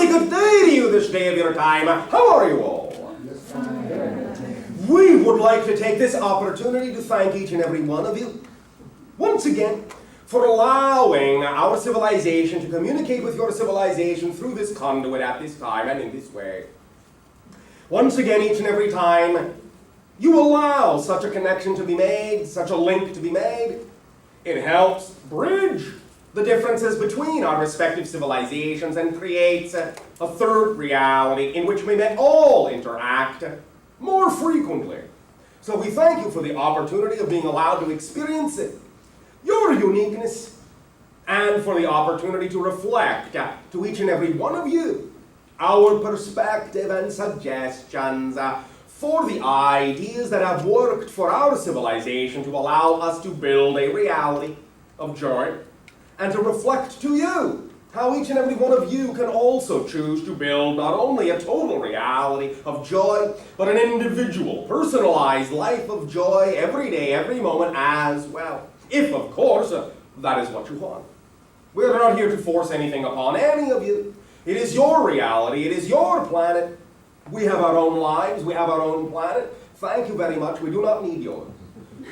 jolly good day to you this day of your time. How are you all? We would like to take this opportunity to thank each and every one of you, once again, for allowing our civilization to communicate with your civilization through this conduit at this time and in this way. Once again, each and every time, you allow such a connection to be made, such a link to be made. It helps bridge the differences between our respective civilizations and creates a third reality in which we may all interact more frequently. So we thank you for the opportunity of being allowed to experience it, your uniqueness, and for the opportunity to reflect to each and every one of you our perspective and suggestions for the ideas that have worked for our civilization to allow us to build a reality of joy, and to reflect to you how each and every one of you can also choose to build not only a total reality of joy, but an individual, personalized life of joy every day, every moment as well. If, of course, that is what you want. We're not here to force anything upon any of you. It is your reality. It is your planet. We have our own lives. We have our own planet. Thank you very much. We do not need yours.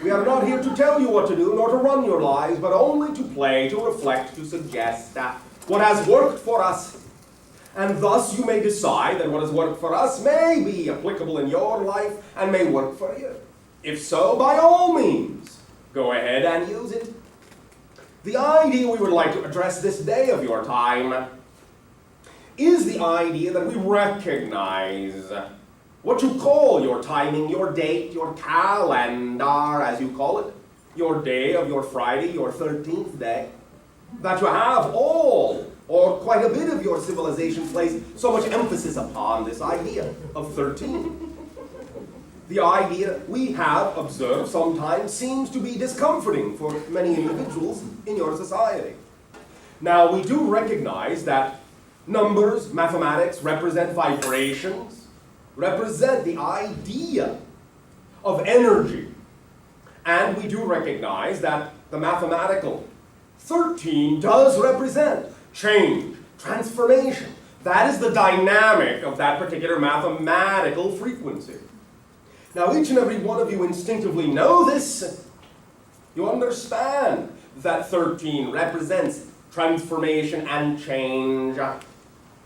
We are not here to tell you what to do, nor to run your lives, but only to play, to reflect, to suggest what has worked for us. And thus you may decide that what has worked for us may be applicable in your life and may work for you. If so, by all means, go ahead and use it. The idea we would like to address this day of your time is the idea that we recognize what you call your timing, your date, your calendar, as you call it, your day of your Friday, your 13th day, that you have all, or quite a bit of your civilization place so much emphasis upon this idea of 13. The idea we have observed sometimes seems to be discomforting for many individuals in your society. Now, we do recognize that numbers, mathematics, represent vibrations, represent the idea of energy. And we do recognize that the mathematical 13 does represent change, transformation. That is the dynamic of that particular mathematical frequency. Now, each and every one of you instinctively know this. You understand that 13 represents transformation and change.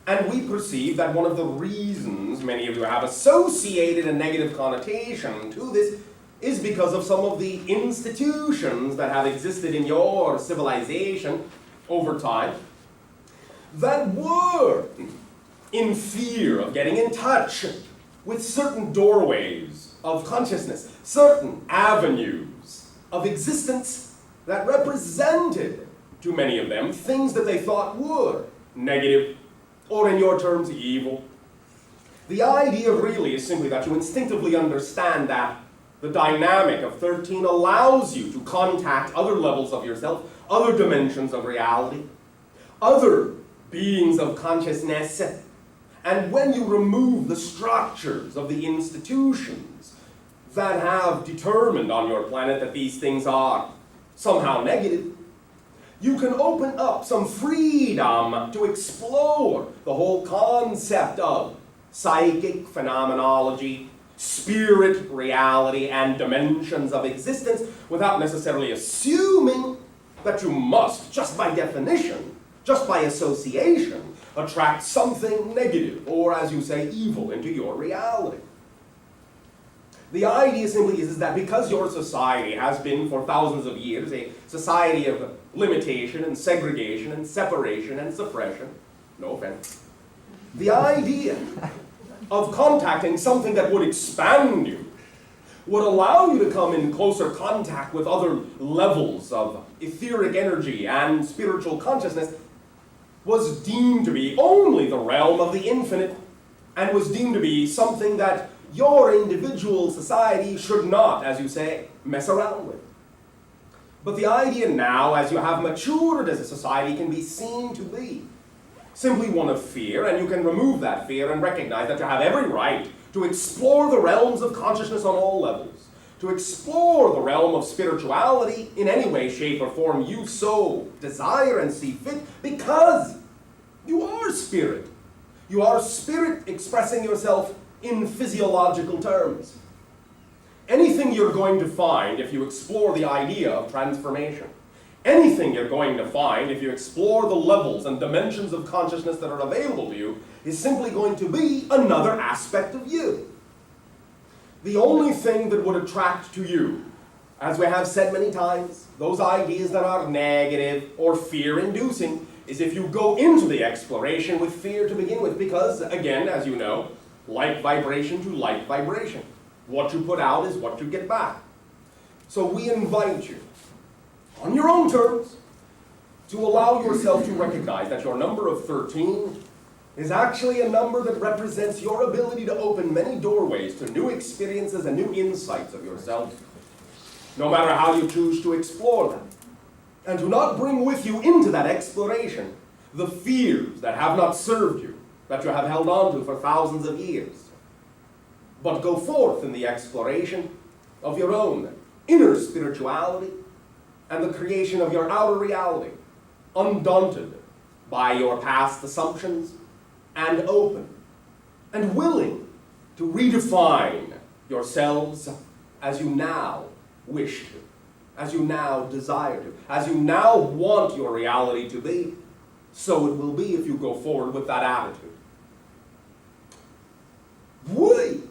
And we perceive that one of the reasons many of you have associated a negative connotation to this is because of some of the institutions that have existed in your civilization over time that were in fear of getting in touch with certain doorways of consciousness, certain avenues of existence that represented, to many of them, things that they thought were negative, or in your terms, evil. The idea really is simply that you instinctively understand that the dynamic of 13 allows you to contact other levels of yourself, other dimensions of reality, other beings of consciousness. And when you remove the structures of the institutions that have determined on your planet that these things are somehow negative, you can open up some freedom to explore the whole concept of psychic phenomenology, spirit reality, and dimensions of existence without necessarily assuming that you must, just by definition, just by association, attract something negative, or as you say, evil into your reality. The idea simply is that because your society has been for thousands of years a society of limitation and segregation and separation and suppression, no offense, the idea of contacting something that would expand you, would allow you to come in closer contact with other levels of etheric energy and spiritual consciousness, was deemed to be only the realm of the infinite, and was deemed to be something that your individual society should not, as you say, mess around with. But the idea now, as you have matured as a society, can be seen to be simply one of fear, and you can remove that fear and recognize that you have every right to explore the realms of consciousness on all levels, to explore the realm of spirituality in any way, shape, or form you so desire and see fit, because you are spirit. You are spirit expressing yourself in physiological terms. Anything you're going to find if you explore the idea of transformation, anything you're going to find if you explore the levels and dimensions of consciousness that are available to you, is simply going to be another aspect of you. The only thing that would attract to you, as we have said many times, those ideas that are negative or fear-inducing, is if you go into the exploration with fear to begin with, because, again, as you know, like vibration to like vibration. What you put out is what you get back. So we invite you, on your own terms, to allow yourself to recognize that your number of 13 is actually a number that represents your ability to open many doorways to new experiences and new insights of yourself, no matter how you choose to explore them. And to not bring with you into that exploration the fears that have not served you, that you have held on to for thousands of years. But go forth in the exploration of your own inner spirituality and the creation of your outer reality, undaunted by your past assumptions, and open and willing to redefine yourselves as you now wish to, as you now desire to, as you now want your reality to be. So it will be if you go forward with that attitude. We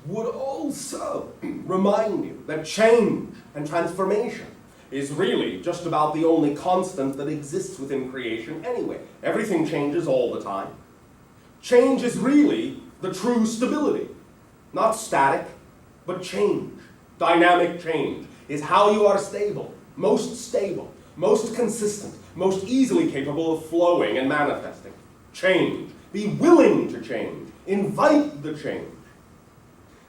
would also remind you that change and transformation is really just about the only constant that exists within creation anyway. Everything changes all the time. Change is really the true stability. Not static, but change. Dynamic change is how you are stable, most consistent, most easily capable of flowing and manifesting. Change. Be willing to change. Invite the change.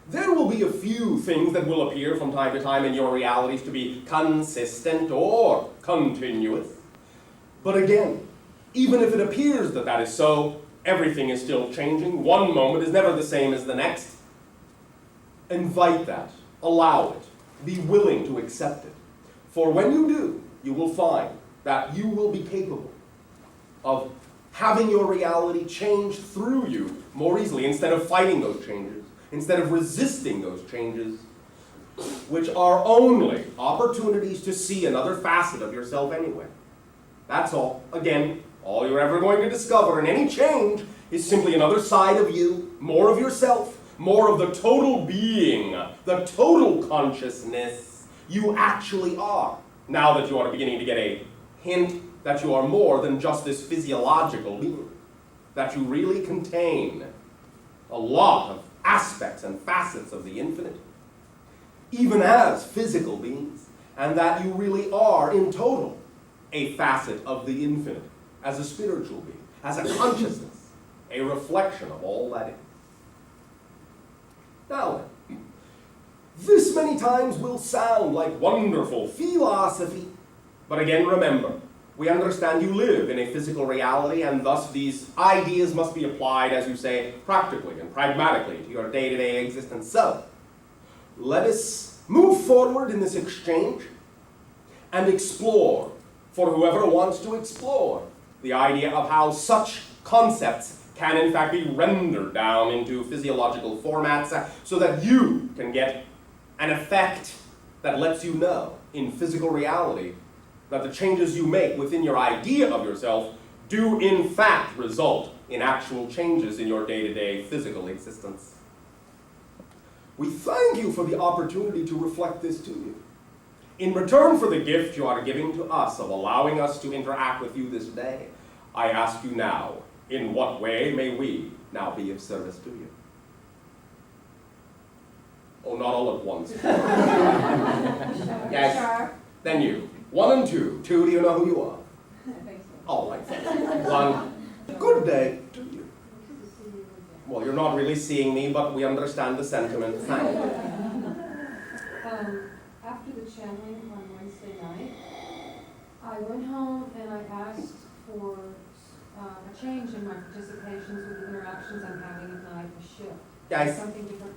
There will be a few things that will appear from time to time in your realities to be consistent or continuous. But again, even if it appears that that is so, everything is still changing. One moment is never the same as the next. Invite that. Allow it. Be willing to accept it. For when you do, you will find that you will be capable of having your reality change through you more easily, instead of fighting those changes, instead of resisting those changes, which are only opportunities to see another facet of yourself anyway. That's all. Again, all you're ever going to discover in any change is simply another side of you, more of yourself, more of the total being, the total consciousness you actually are, now that you are beginning to get a hint that you are more than just this physiological being, that you really contain a lot of aspects and facets of the infinite, even as physical beings, and that you really are, in total, a facet of the infinite, as a spiritual being, as a consciousness, a reflection of all that is. Now then, this many times will sound like wonderful philosophy, but again, remember, we understand you live in a physical reality, and thus these ideas must be applied, as you say, practically and pragmatically to your day-to-day existence. So, let us move forward in this exchange and explore, for whoever wants to explore, the idea of how such concepts can in fact be rendered down into physiological formats so that you can get an effect that lets you know in physical reality that the changes you make within your idea of yourself do in fact result in actual changes in your day-to-day physical existence. We thank you for the opportunity to reflect this to you. In return for the gift you are giving to us of allowing us to interact with you this day, I ask you now, in what way may we now be of service to you? Oh, not all at once. Yes. Bashar. Then you. 1 and 2. 2, do you know who you are? I think so. All right. 1. Good day to you. Well, you're not really seeing me, but we understand the sentiment. Thank you. After the channeling on Wednesday night, I went home and I asked for a change in my participations with the interactions I'm having at night, a shift. Yes. Something different,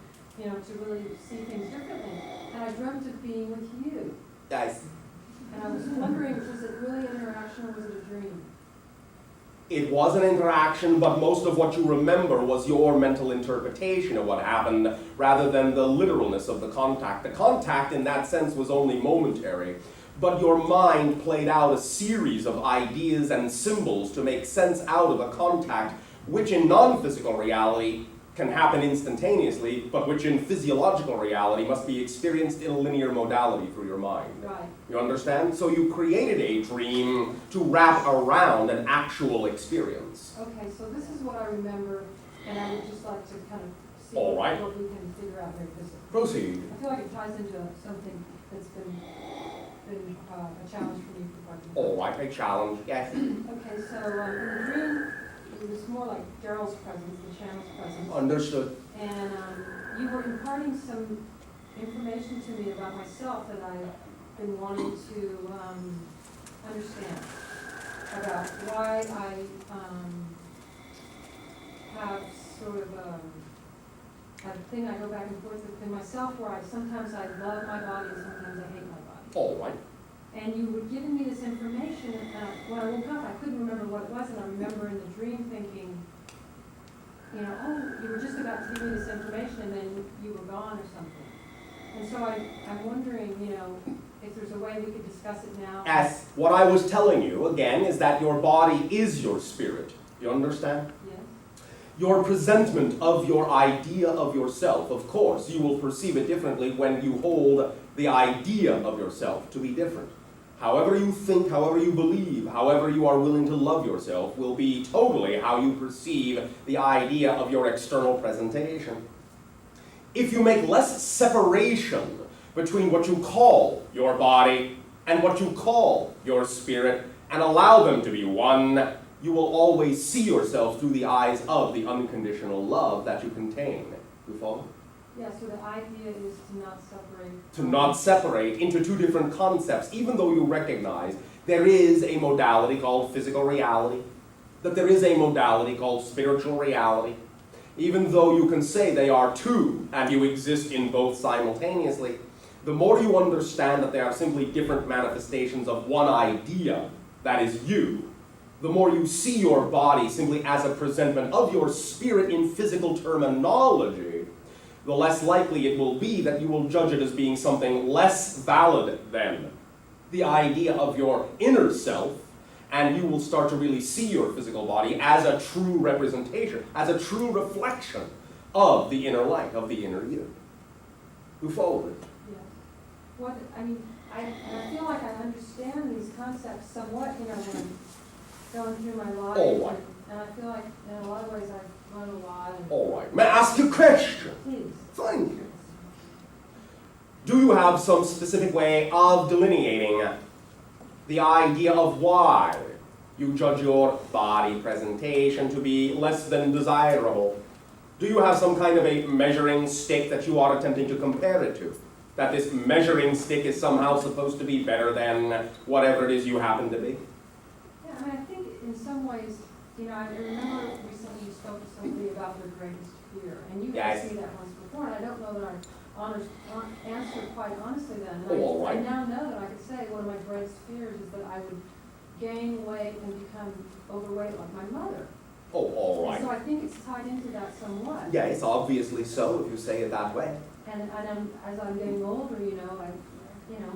to really see things differently. And I dreamt of being with you. Yes. And I was wondering, was it really an interaction or was it a dream? It was an interaction, but most of what you remember was your mental interpretation of what happened rather than the literalness of the contact. The contact in that sense was only momentary, but your mind played out a series of ideas and symbols to make sense out of a contact, which in non-physical reality can happen instantaneously, but which in physiological reality must be experienced in a linear modality through your mind. Right. You understand? So you created a dream to wrap around an actual experience. Okay, so this is what I remember, and I would just like to kind of see All right. what we can figure out here. Because Proceed. I feel like it ties into something that's been a challenge for me for quite some time. All right, a challenge, yes. Okay, so in the dream, it was more like Daryl's presence, the channel's presence. Understood. And you were imparting some information to me about myself that I've been wanting to understand, about why I have sort of a thing I go back and forth within myself where sometimes I love my body and sometimes I hate my body. All right. And you were giving me this information, when I woke up, I couldn't remember what it was, and I remember in the dream thinking, you know, oh, you were just about to give me this information, and then you were gone or something. And so I'm wondering, you know, if there's a way we could discuss it now. As what I was telling you, again, is that your body is your spirit. You understand? Yes. Your presentment of your idea of yourself, of course, you will perceive it differently when you hold the idea of yourself to be different. However you think, however you believe, however you are willing to love yourself will be totally how you perceive the idea of your external presentation. If you make less separation between what you call your body and what you call your spirit and allow them to be one, you will always see yourself through the eyes of the unconditional love that you contain. You follow? Yeah, so the idea is to not separate. To not separate into two different concepts, even though you recognize there is a modality called physical reality, that there is a modality called spiritual reality, even though you can say they are two and you exist in both simultaneously, the more you understand that they are simply different manifestations of one idea, that is you, the more you see your body simply as a presentment of your spirit in physical terminology, the less likely it will be that you will judge it as being something less valid than the idea of your inner self, and you will start to really see your physical body as a true representation, as a true reflection of the inner light, of the inner you. You follow it? Yes. I feel like I understand these concepts somewhat, you know, when I'm going through my life. All right. And I feel like in a lot of ways I've learned a lot. All right. May I ask you a question? Please. Thank you. Do you have some specific way of delineating the idea of why you judge your body presentation to be less than desirable? Do you have some kind of a measuring stick that you are attempting to compare it to? That this measuring stick is somehow supposed to be better than whatever it is you happen to be? Yeah, I mean, I think in some ways, you know, I remember recently you spoke to somebody about their greatest fear, and you Yes. asked me that once before, and I don't know that I answered quite honestly then. Oh, all right. I now know that I could say one of my greatest fears is that I would gain weight and become overweight like my mother. Oh, all right. And so I think it's tied into that somewhat. Yes, obviously so, if you say it that way. And as I'm getting older, you know,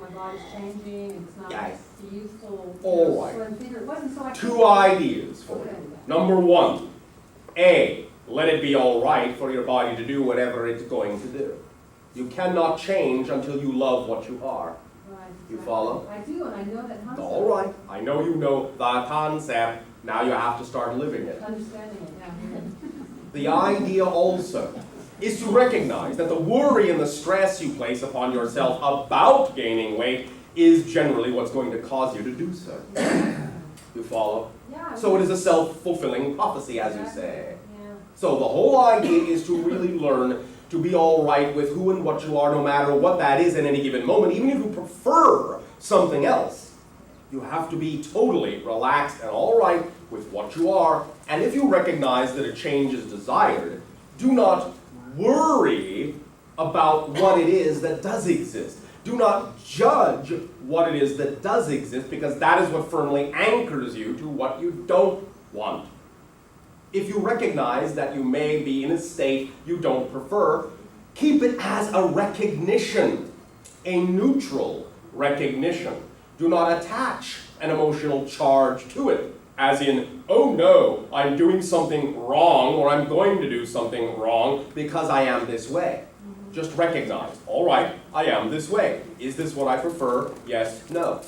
my body's changing, it's not Yes. the youthful, All right. slim figure. It wasn't, so I Two think- ideas for Okay. you. Number one, A, let it be all right for your body to do whatever it's going to do. You cannot change until you love what you are. Right, You exactly. follow? I do, and I know that concept. All right, I know you know the concept, now you have to start living it. Understanding it, yeah. The idea also is to recognize that the worry and the stress you place upon yourself about gaining weight is generally what's going to cause you to do so. You follow? Yeah. So it is a self-fulfilling prophecy, as you Exactly. say. Yeah. So the whole idea is to really learn to be all right with who and what you are, no matter what that is at any given moment. Even if you prefer something else, you have to be totally relaxed and all right with what you are. And if you recognize that a change is desired, do not worry about what it is that does exist. Do not judge what it is that does exist, because that is what firmly anchors you to what you don't want. If you recognize that you may be in a state you don't prefer, keep it as a recognition, a neutral recognition. Do not attach an emotional charge to it, as in, oh no, I'm doing something wrong, or I'm going to do something wrong because I am this way. Just recognize, all right, I am this way. Is this what I prefer? Yes, no.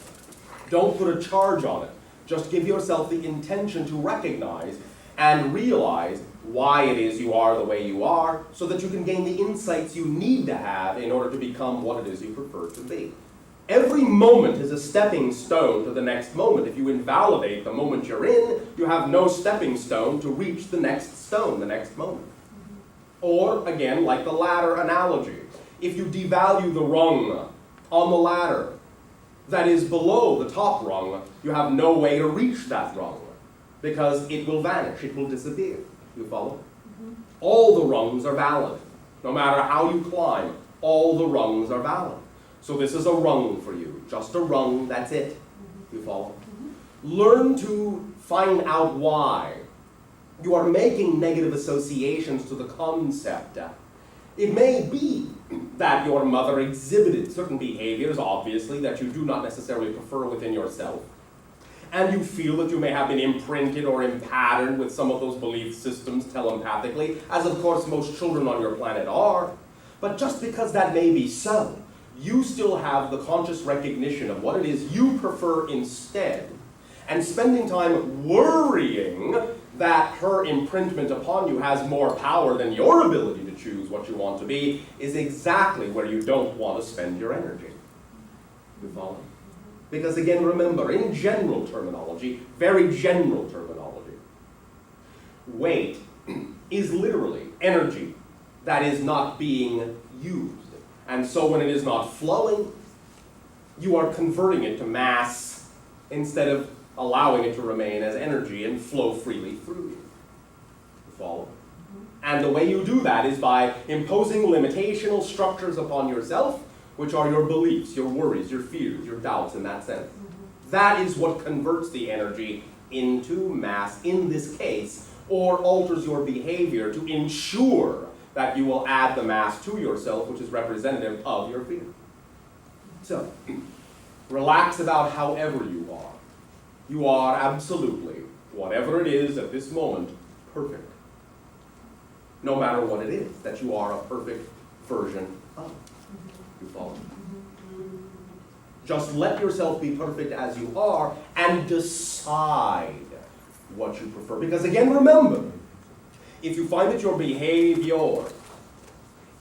Don't put a charge on it. Just give yourself the intention to recognize and realize why it is you are the way you are, so that you can gain the insights you need to have in order to become what it is you prefer to be. Every moment is a stepping stone to the next moment. If you invalidate the moment you're in, you have no stepping stone to reach the next stone, the next moment. Or, again, like the ladder analogy, if you devalue the rung on the ladder that is below the top rung, you have no way to reach that rung, because it will vanish, it will disappear. You follow? All the rungs are valid. No matter how you climb, all the rungs are valid. So this is a rung for you, just a rung, that's it. You follow? Learn to find out why you are making negative associations to the concept. It may be that your mother exhibited certain behaviors, obviously, that you do not necessarily prefer within yourself. And you feel that you may have been imprinted or impatterned with some of those belief systems telepathically, as of course most children on your planet are. But just because that may be so, you still have the conscious recognition of what it is you prefer instead. And spending time worrying that her imprintment upon you has more power than your ability to choose what you want to be is exactly where you don't want to spend your energy. You follow? Because again, remember, in general terminology, very general terminology, weight is literally energy that is not being used. And so when it is not flowing, you are converting it to mass instead of allowing it to remain as energy and flow freely through you. You follow? And the way you do that is by imposing limitational structures upon yourself, which are your beliefs, your worries, your fears, your doubts in that sense. That is what converts the energy into mass in this case, or alters your behavior to ensure that you will add the mass to yourself, which is representative of your fear. So, relax about however you are. You are absolutely, whatever it is at this moment, perfect. No matter what it is, that you are a perfect version of. You follow? Just let yourself be perfect as you are and decide what you prefer. Because again, remember, if you find that your behavior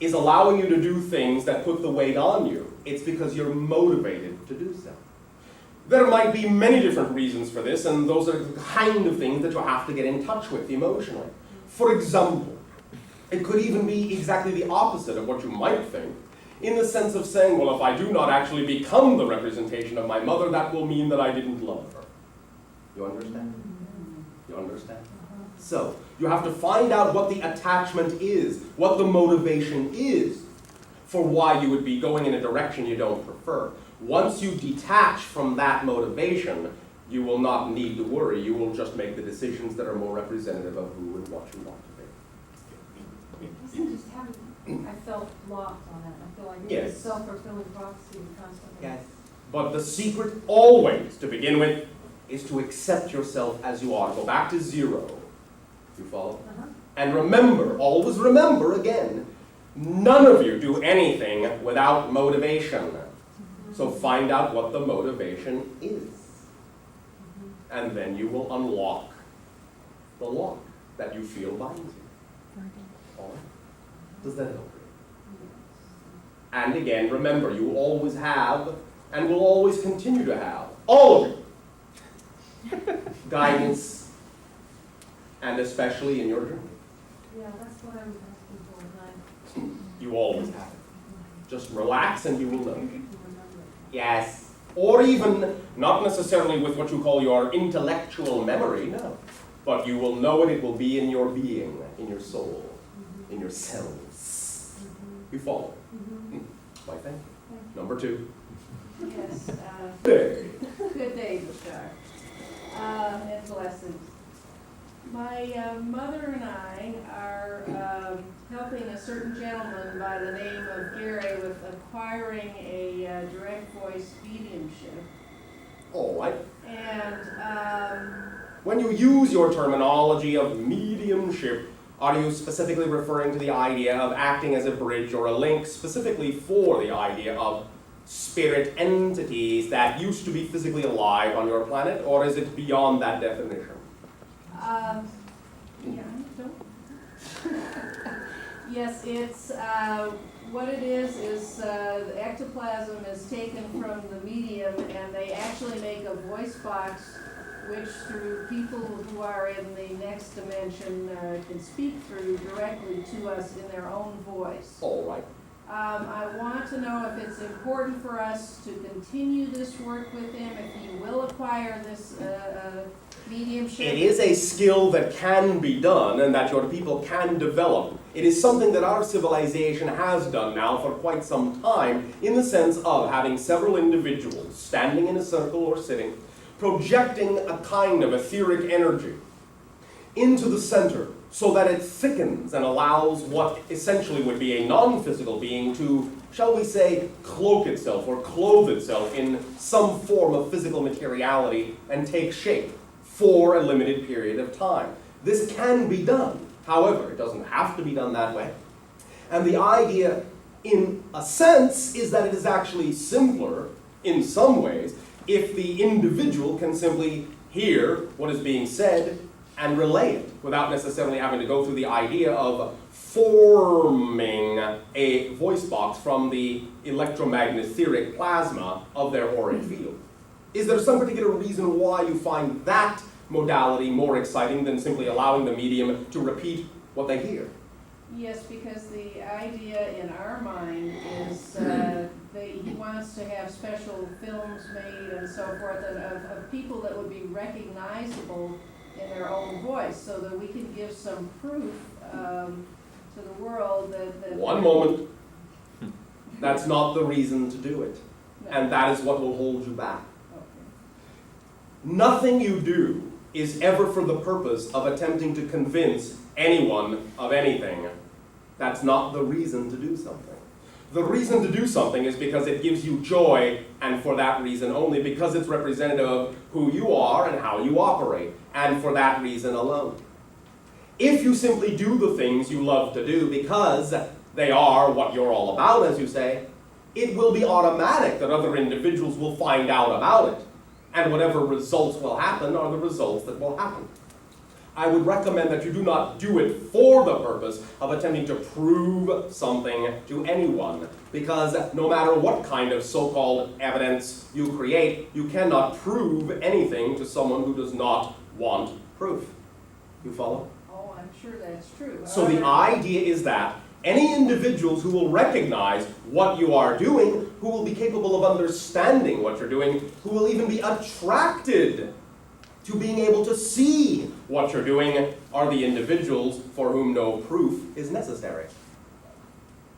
is allowing you to do things that put the weight on you, it's because you're motivated to do so. There might be many different reasons for this, and those are the kind of things that you have to get in touch with emotionally. For example, it could even be exactly the opposite of what you might think, in the sense of saying, well, if I do not actually become the representation of my mother, that will mean that I didn't love her. You understand? You understand? So, you have to find out what the attachment is, what the motivation is for why you would be going in a direction you don't prefer. Once you detach from that motivation, you will not need to worry. You will just make the decisions that are more representative of who and what you want to be. I just haven't, I felt locked on it. I feel like Yes. it's self-fulfilling prophecy constantly. Yes. But the secret always, to begin with, is to accept yourself as you are. Go back to zero. You follow? And remember, always remember again, none of you do anything without motivation. So find out what the motivation is. And then you will unlock the lock that you feel binds you. All right? Does that help you? And again, remember, you always have, and will always continue to have, all of you, guidance, and especially in your journey. Yeah, that's what I'm asking for. You always have it. Just relax and you will know. Yes. Or even, not necessarily with what you call your intellectual memory, no. But you will know it, it will be in your being, in your soul, in your cells. You follow? Why, thank you. Number 2. Yes. Day. Good day, Bashar. And blessings. My mother and I are helping a certain gentleman by the name of Gary with acquiring a direct voice mediumship. All right. And When you use your terminology of mediumship, are you specifically referring to the idea of acting as a bridge or a link specifically for the idea of spirit entities that used to be physically alive on your planet, or is it beyond that definition? yeah, yes, it's what it is the ectoplasm is taken from the medium, and they actually make a voice box which through people who are in the next dimension can speak through directly to us in their own voice. All right. I want to know if it's important for us to continue this work with him, if he will acquire this mediumship. It is a skill that can be done and that your people can develop. It is something that our civilization has done now for quite some time, in the sense of having several individuals standing in a circle or sitting, projecting a kind of etheric energy into the center so that it thickens and allows what essentially would be a non-physical being to, shall we say, cloak itself or clothe itself in some form of physical materiality and take shape for a limited period of time. This can be done. However, it doesn't have to be done that way. And the idea, in a sense, is that it is actually simpler, in some ways, if the individual can simply hear what is being said and relay it without necessarily having to go through the idea of forming a voice box from the electromagnetic plasma of their auric field. Is there some particular reason why you find that modality more exciting than simply allowing the medium to repeat what they hear? Yes, because the idea in our mind is he wants to have special films made and so forth of people that would be recognizable in their own voice, so that we can give some proof to the world that One moment. That's not the reason to do it. No. And that is what will hold you back. Okay. Nothing you do is ever for the purpose of attempting to convince anyone of anything. That's not the reason to do something. The reason to do something is because it gives you joy, and for that reason only, because it's representative of who you are and how you operate, and for that reason alone. If you simply do the things you love to do because they are what you're all about, as you say, it will be automatic that other individuals will find out about it, and whatever results will happen are the results that will happen. I would recommend that you do not do it for the purpose of attempting to prove something to anyone, because no matter what kind of so-called evidence you create, you cannot prove anything to someone who does not want proof. You follow? Oh, I'm sure that's true. So the idea is that any individuals who will recognize what you are doing, who will be capable of understanding what you're doing, who will even be attracted to being able to see what you're doing, are the individuals for whom no proof is necessary.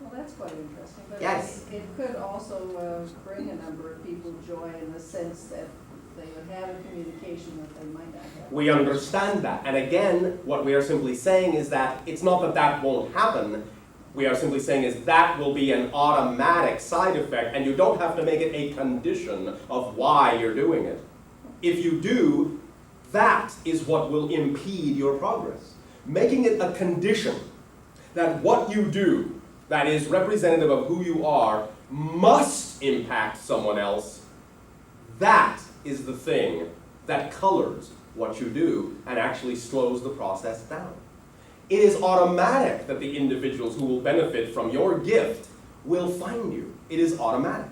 Well, that's quite interesting. But Yes. it could also bring a number of people joy in the sense that they would have a communication that they might not have. We understand that. And again, what we are simply saying is that it's not that that won't happen. We are simply saying is that will be an automatic side effect, and you don't have to make it a condition of why you're doing it. If you do, that is what will impede your progress. Making it a condition that what you do that is representative of who you are must impact someone else, that is the thing that colors what you do and actually slows the process down. It is automatic that the individuals who will benefit from your gift will find you. It is automatic.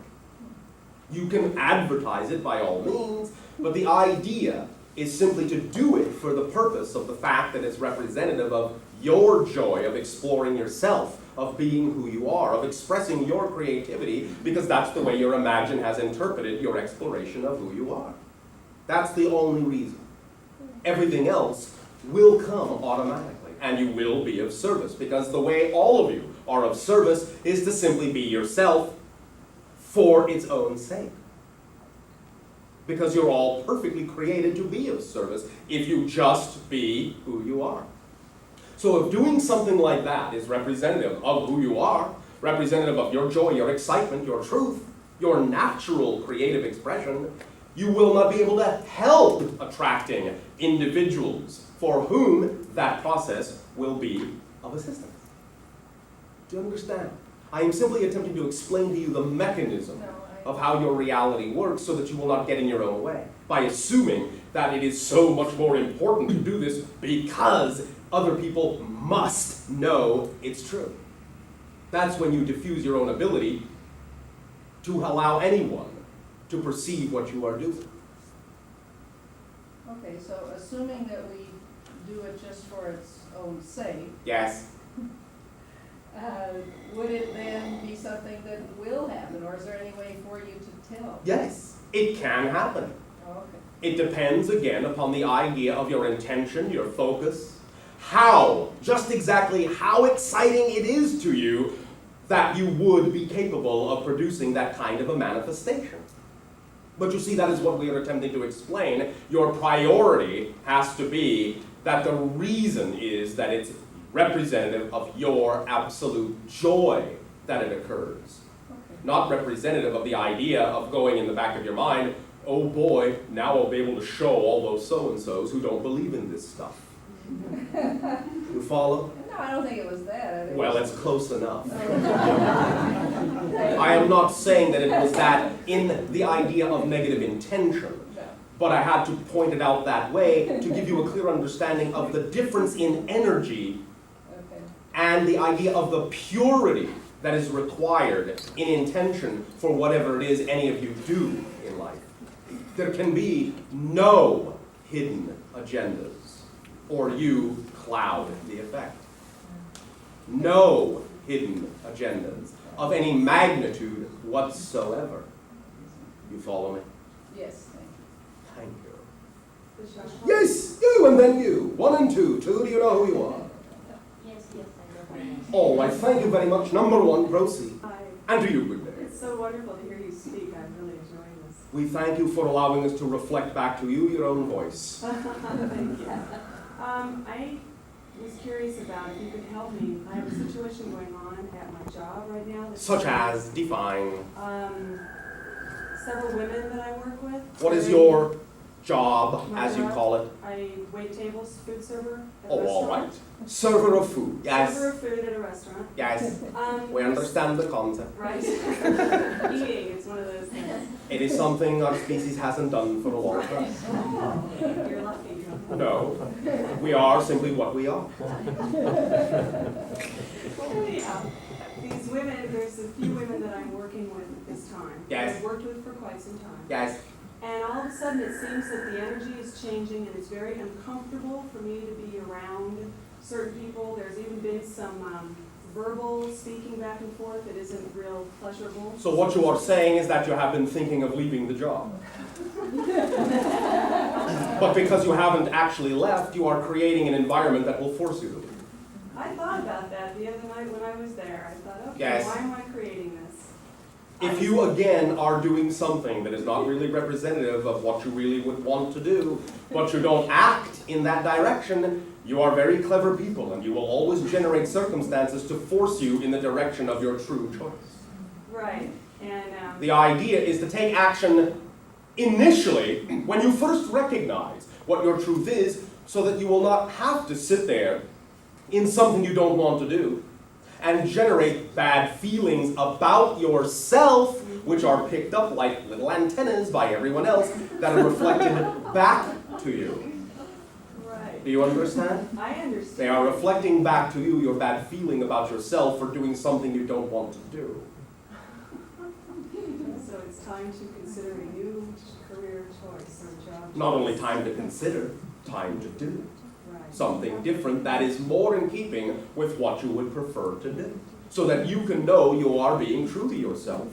You can advertise it by all means, but the idea is simply to do it for the purpose of the fact that it's representative of your joy of exploring yourself, of being who you are, of expressing your creativity, because that's the way your imagine has interpreted your exploration of who you are. That's the only reason. Everything else will come automatically, and you will be of service, because the way all of you are of service is to simply be yourself for its own sake. because you're all perfectly created to be of service if you just be who you are. So if doing something like that is representative of who you are, representative of your joy, your excitement, your truth, your natural creative expression, you will not be able to help attracting individuals for whom that process will be of assistance. Do you understand? I am simply attempting to explain to you the mechanism of how your reality works so that you will not get in your own way by assuming that it is so much more important to do this because other people must know it's true. That's when you diffuse your own ability to allow anyone to perceive what you are doing. Okay, so assuming that we do it just for its own sake, Yes. would it then be something that will happen, or is there any way for you to tell? Yes, it can happen. Oh, okay. It depends, again, upon the idea of your intention, your focus, just exactly how exciting it is to you that you would be capable of producing that kind of a manifestation. But you see, that is what we are attempting to explain. Your priority has to be that the reason is that it's representative of your absolute joy that it occurs. Okay. Not representative of the idea of going in the back of your mind, oh boy, now I'll be able to show all those so-and-sos who don't believe in this stuff. You follow? No, I don't think it was that. Well, it's close enough. I am not saying that it was that in the idea of negative intention, but I had to point it out that way to give you a clear understanding of the difference in energy and the idea of the purity that is required in intention for whatever it is any of you do in life. There can be no hidden agendas, or you cloud the effect. No hidden agendas of any magnitude whatsoever. You follow me? Yes, thank you. Thank you. Yes, you and then you. 1 and 2. 2, do you know who you are? Yes, I know. All right, thank you very much. Number 1, proceed. Hi. And to you, good day. It's so wonderful to hear you speak. I'm really enjoying this. We thank you for allowing us to reflect back to you your own voice. Thank you. I was curious about if you could help me. I have a situation going on at my job right now. Such as, define. Several women that I work with. What is your job, as you call it? I wait tables, food server at a Oh, restaurant. all right. Server of food. Yes. Server of food at a restaurant. Yes. We understand the concept. Right. Eating, it's one of those things. It is something our species hasn't done for a long time. Oh, you're lucky. No. We are simply what we are. Anyhow, these women, there's a few women that I'm working with at this time. Yes. I've worked with for quite some time. Yes. And all of a sudden, it seems that the energy is changing, and it's very uncomfortable for me to be around certain people. There's even been some verbal speaking back and forth that isn't real pleasurable. So what you are saying is that you have been thinking of leaving the job. But because you haven't actually left, you are creating an environment that will force you to leave. I thought about that the other night when I was there. I thought, okay, Yes. why am I creating this? If you, again, are doing something that is not really representative of what you really would want to do, but you don't act in that direction, you are very clever people, and you will always generate circumstances to force you in the direction of your true choice. Right. And The idea is to take action initially when you first recognize what your truth is, so that you will not have to sit there in something you don't want to do and generate bad feelings about yourself, which are picked up like little antennas by everyone else that are reflected back to you. right. Do you understand? I understand. They are reflecting back to you your bad feeling about yourself for doing something you don't want to do. So it's time to consider a new career choice or job. Not only choice. time to consider, time to do. Right. Something different that is more in keeping with what you would prefer to do, so that you can know you are being true to yourself.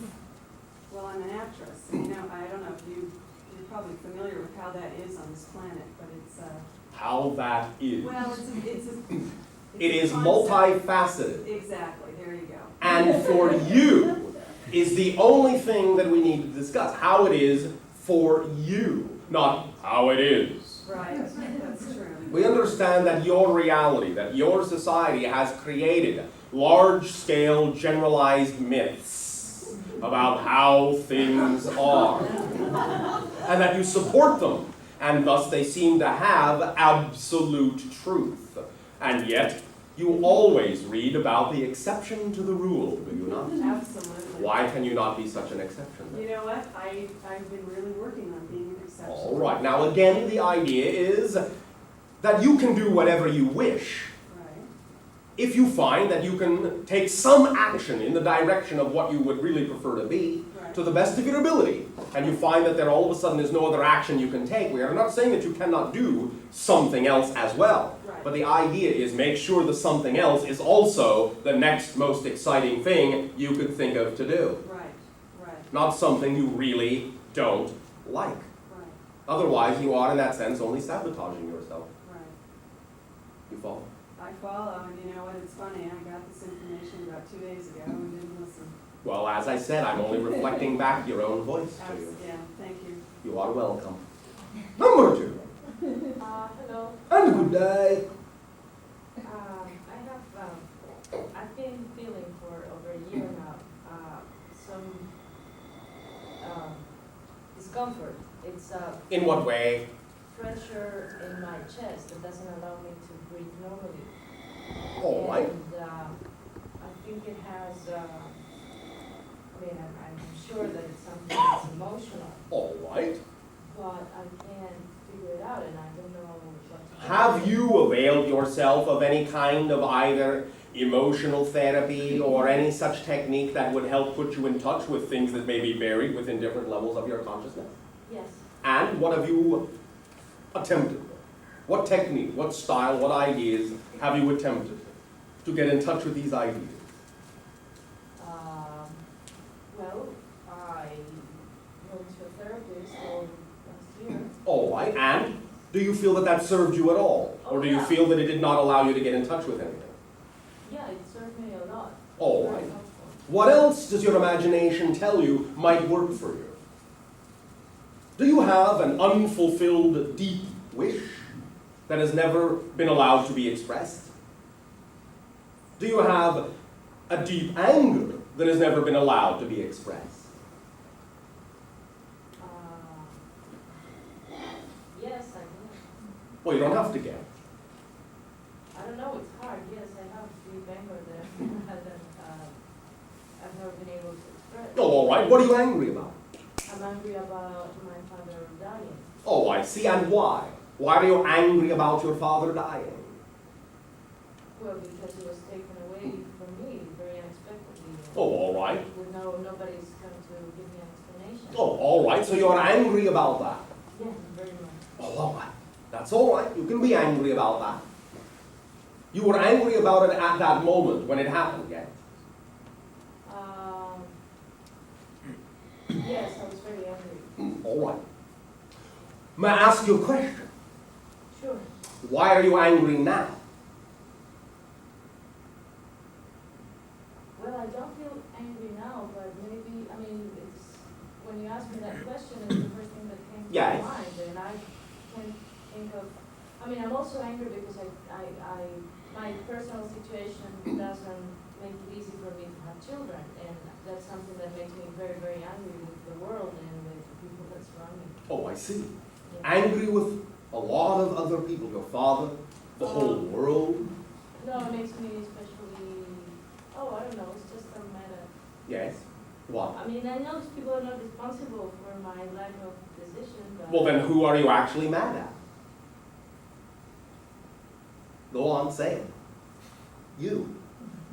Well, I'm an actress, and I don't know if you're probably familiar with how that is on this planet, but it's How that is. well, It is concept. multifaceted, Exactly. There you go. and for you is the only thing that we need to discuss, how it is for you, not how it is. Right, that's true. We understand that your reality, that your society has created large-scale generalized myths about how things are, and that you support them, and thus they seem to have absolute truth. And yet, you always read about the exception to the rule, do you not? Absolutely. Why can you not be such an exception then? You know what? I've been really working on being an exception. All right. Now again, the idea is that you can do whatever you wish Right. if you find that you can take some action in the direction of what you would really prefer to be Right. to the best of your ability, and you find that there all of a sudden is no other action you can take. We are not saying that you cannot do something else as well. Right. But the idea is make sure the something else is also the next most exciting thing you could think of to do. Right, right, Not something you really don't like. right, Otherwise, you are, in that sense, only sabotaging yourself. right. You follow? I follow, and you know what? It's funny. I got this information about 2 days ago and didn't listen. Well, as I said, I'm only reflecting back your own voice to you. Yeah, thank you. You are welcome. Number 2. Hello. And good day. I've been feeling for over a year now some discomfort. It's In what way? pressure in my chest that doesn't allow me to breathe normally. All right. And I think it has, I'm sure that it's something that's emotional, All right. but I can't figure it out and I don't know what to do. Have you availed yourself of any kind of either emotional therapy or any such technique that would help put you in touch with things that may be buried within different levels of your consciousness? Yes. And what have you attempted? What technique, what style, what ideas have you attempted to get in touch with these ideas? Well, I went to a therapist last year. All right, and do you feel that that served you at all? Or do you Yeah. feel that it did not allow you to get in touch with anything? Yeah, it served me a lot. All Very right. helpful. What else does your imagination tell you might work for you? Do you have an unfulfilled deep wish that has never been allowed to be expressed? Do you have a deep anger that has never been allowed to be expressed? Yes, I do. Well, you don't have to get. I don't know, it's hard. Yes, I have deep anger that I've never been able to express. Oh, all right. What are you angry about? I'm angry about my father dying. Oh, I see. And why? Why are you angry about your father dying? Well, because he was taken away from me very unexpectedly. Oh, all right. With nobody's going to give me an explanation. Oh, all right. So you're angry about that. Yes, very much. Oh, all right. That's all right. You can be angry about that. You were angry about it at that moment when it happened, yeah? Yes, I was very angry. All right. May I ask you a question? Sure. Why are you angry now? Well, I don't feel angry now, but maybe, it's, when you asked me that question, it's the first thing that came to Yes. my mind, and I can't think of, I'm also angry because my personal situation doesn't make it easy for me to have children, and that's something that makes me very, very angry with the world and with the people that surround me. Oh, I see. Yeah. Angry with a lot of other people, your father, the whole world. No, it makes me especially, I don't know, it's just I'm mad at. Yes. What? I know these people are not responsible for my lack of decision, but. Well, then who are you actually mad at? Go on, say it. You.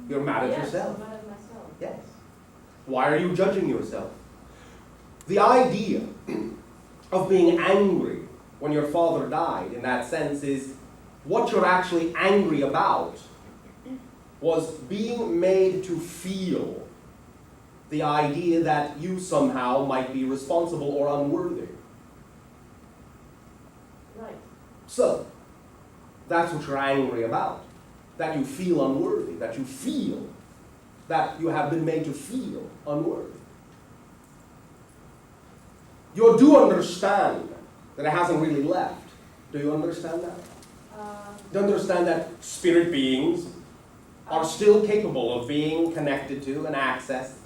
You're mad at Yes, yourself. I'm mad at myself. Yes. Why are you judging yourself? The idea of being angry when your father died, in that sense, is what you're actually angry about was being made to feel the idea that you somehow might be responsible or unworthy. Right. So, that's what you're angry about. That you feel unworthy, that you feel that you have been made to feel unworthy. You do understand that it hasn't really left. Do you understand that? Do you understand that spirit beings are still capable of being connected to and accessed?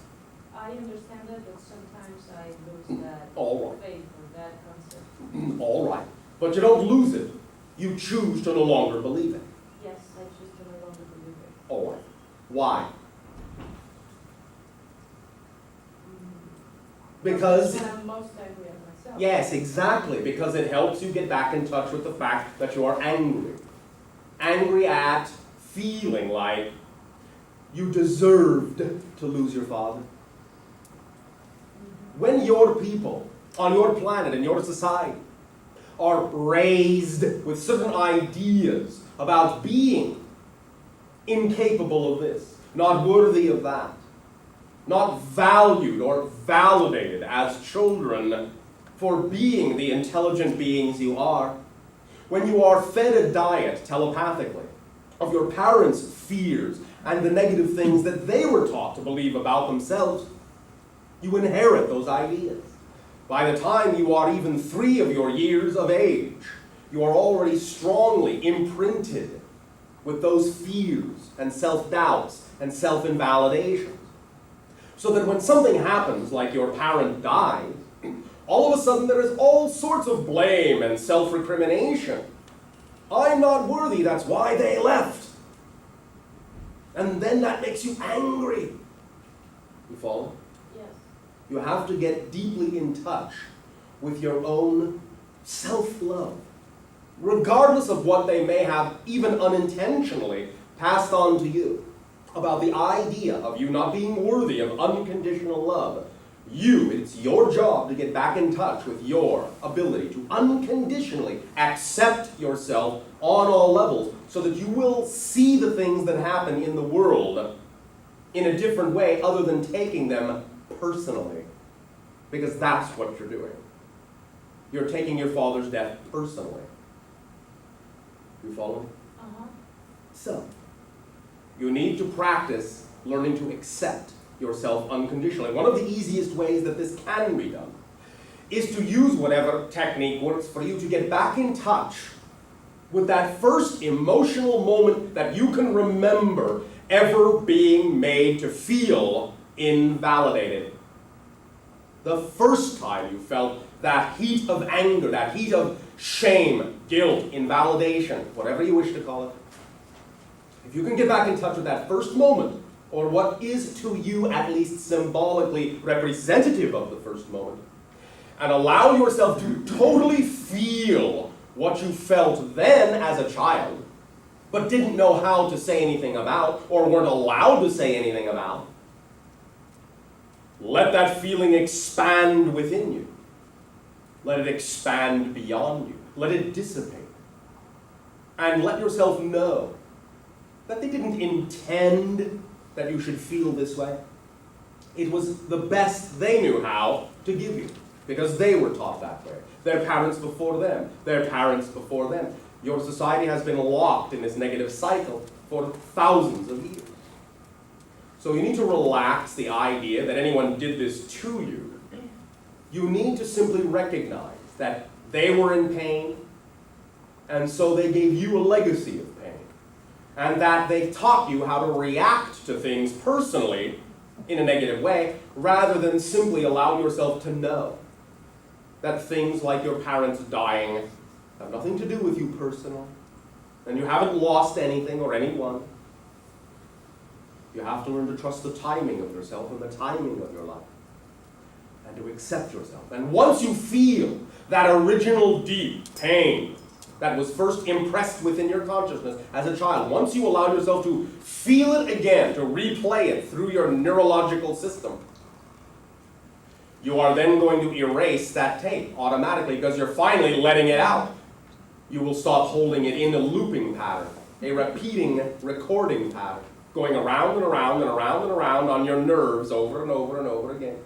I understand that, but sometimes I lose that All right. faith or that concept. All right. But you don't lose it. You choose to no longer believe it. Yes, I choose to no longer believe it. All right. Why? Because, I'm most angry at myself. yes, exactly, because it helps you get back in touch with the fact that you are angry. Angry at feeling like you deserved to lose your father. When your people on your planet and your society are raised with certain ideas about being incapable of this, not worthy of that, not valued or validated as children for being the intelligent beings you are, when you are fed a diet telepathically of your parents' fears and the negative things that they were taught to believe about themselves, you inherit those ideas. By the time you are even 3 of your years of age, you are already strongly imprinted with those fears and self-doubts and self-invalidations. So that when something happens, like your parent dies, all of a sudden there is all sorts of blame and self-recrimination. I'm not worthy, that's why they left. And then that makes you angry. You follow? Yes. You have to get deeply in touch with your own self-love, regardless of what they may have, even unintentionally, passed on to you about the idea of you not being worthy of unconditional love. It's your job to get back in touch with your ability to unconditionally accept yourself on all levels so that you will see the things that happen in the world in a different way other than taking them personally. Because that's what you're doing. You're taking your father's death personally. You follow me? Uh-huh. So, you need to practice learning to accept yourself unconditionally. One of the easiest ways that this can be done is to use whatever technique works for you to get back in touch with that first emotional moment that you can remember ever being made to feel invalidated. The first time you felt that heat of anger, that heat of shame, guilt, invalidation, whatever you wish to call it. If you can get back in touch with that first moment, or what is to you at least symbolically representative of the first moment, and allow yourself to totally feel what you felt then as a child, but didn't know how to say anything about, or weren't allowed to say anything about, let that feeling expand within you. Let it expand beyond you. Let it dissipate. And let yourself know that they didn't intend that you should feel this way. It was the best they knew how to give you, because they were taught that way. Their parents before them, their parents before them. Your society has been locked in this negative cycle for thousands of years. So you need to relax the idea that anyone did this to you. You need to simply recognize that they were in pain, and so they gave you a legacy of pain. And that they taught you how to react to things personally in a negative way, rather than simply allow yourself to know that things like your parents dying have nothing to do with you personally, and you haven't lost anything or anyone. You have to learn to trust the timing of yourself and the timing of your life, and to accept yourself. And once you feel that original deep pain that was first impressed within your consciousness as a child, once you allow yourself to feel it again, to replay it through your neurological system, you are then going to erase that tape automatically, because you're finally letting it out. You will stop holding it in a looping pattern, a repeating recording pattern, going around and around and around and around on your nerves over and over and over again.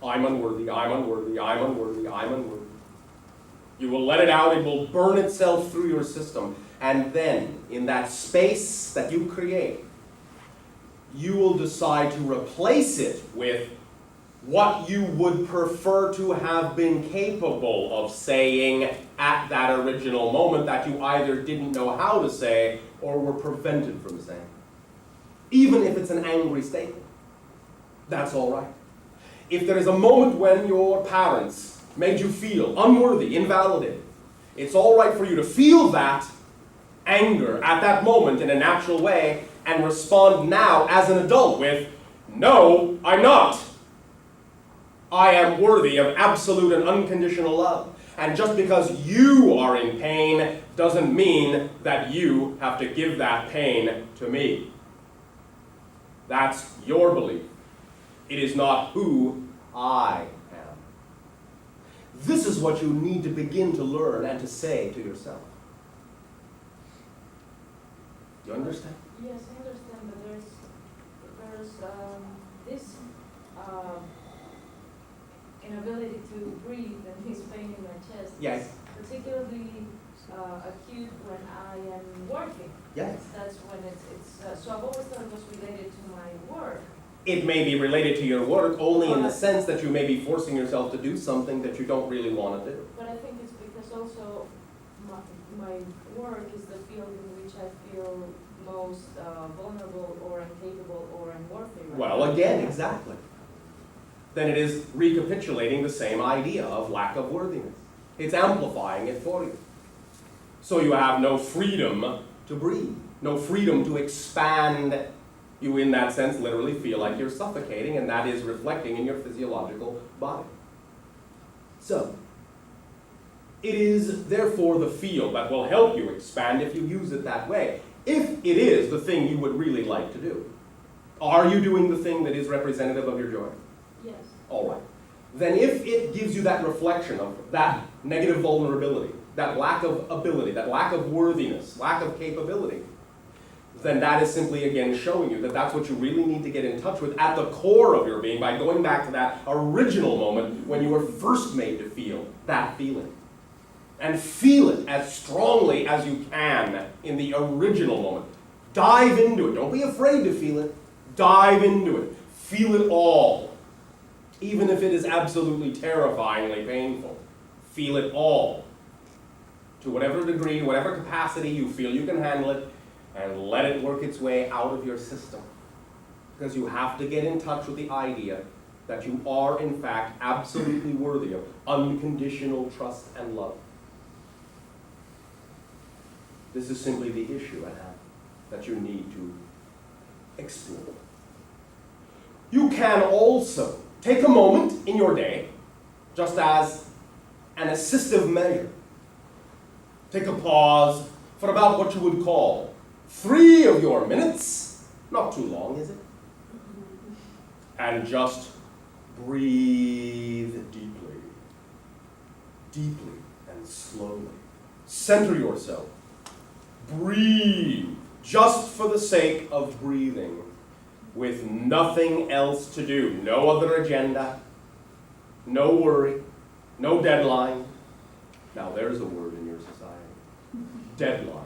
I'm unworthy, I'm unworthy, I'm unworthy, I'm unworthy. You will let it out, it will burn itself through your system, and then, in that space that you create, you will decide to replace it with what you would prefer to have been capable of saying at that original moment that you either didn't know how to say or were prevented from saying. Even if it's an angry statement, that's all right. If there is a moment when your parents made you feel unworthy, invalidated, it's all right for you to feel that anger at that moment in a natural way and respond now as an adult with, no, I'm not. I am worthy of absolute and unconditional love. And just because you are in pain doesn't mean that you have to give that pain to me. That's your belief. It is not who I am. This is what you need to begin to learn and to say to yourself. You understand? Yes, I understand, but there's this inability to breathe and this pain in my chest. Yes. Particularly acute when I am working. Yes. That's when it's so I've always thought it was related to my work. It may be related to your work only in the sense that you may be forcing yourself to do something that you don't really want to do. But I think it's because also my work is the field in which I feel most vulnerable or incapable or unworthy. Right? Well, again, exactly. Then it is recapitulating the same idea of lack of worthiness. It's amplifying it for you. So you have no freedom to breathe, no freedom to expand. You, in that sense, literally feel like you're suffocating, and that is reflecting in your physiological body. So, it is therefore the field that will help you expand if you use it that way, if it is the thing you would really like to do. Are you doing the thing that is representative of your joy? Yes. All right. Then if it gives you that reflection of that negative vulnerability, that lack of ability, that lack of worthiness, lack of capability, then that is simply again showing you that that's what you really need to get in touch with at the core of your being by going back to that original moment when you were first made to feel that feeling. And feel it as strongly as you can in the original moment. Dive into it. Don't be afraid to feel it. Dive into it. Feel it all. Even if it is absolutely terrifyingly painful. Feel it all. To whatever degree, whatever capacity you feel you can handle it, and let it work its way out of your system. Because you have to get in touch with the idea that you are, in fact, absolutely worthy of unconditional trust and love. This is simply the issue at hand that you need to explore. You can also take a moment in your day, just as an assistive measure. Take a pause for about what you would call 3 of your minutes, not too long, is it? And just breathe deeply, deeply and slowly. Center yourself. Breathe, just for the sake of breathing, with nothing else to do. No other agenda, no worry, no deadline. Now there's a word in your society. Deadline.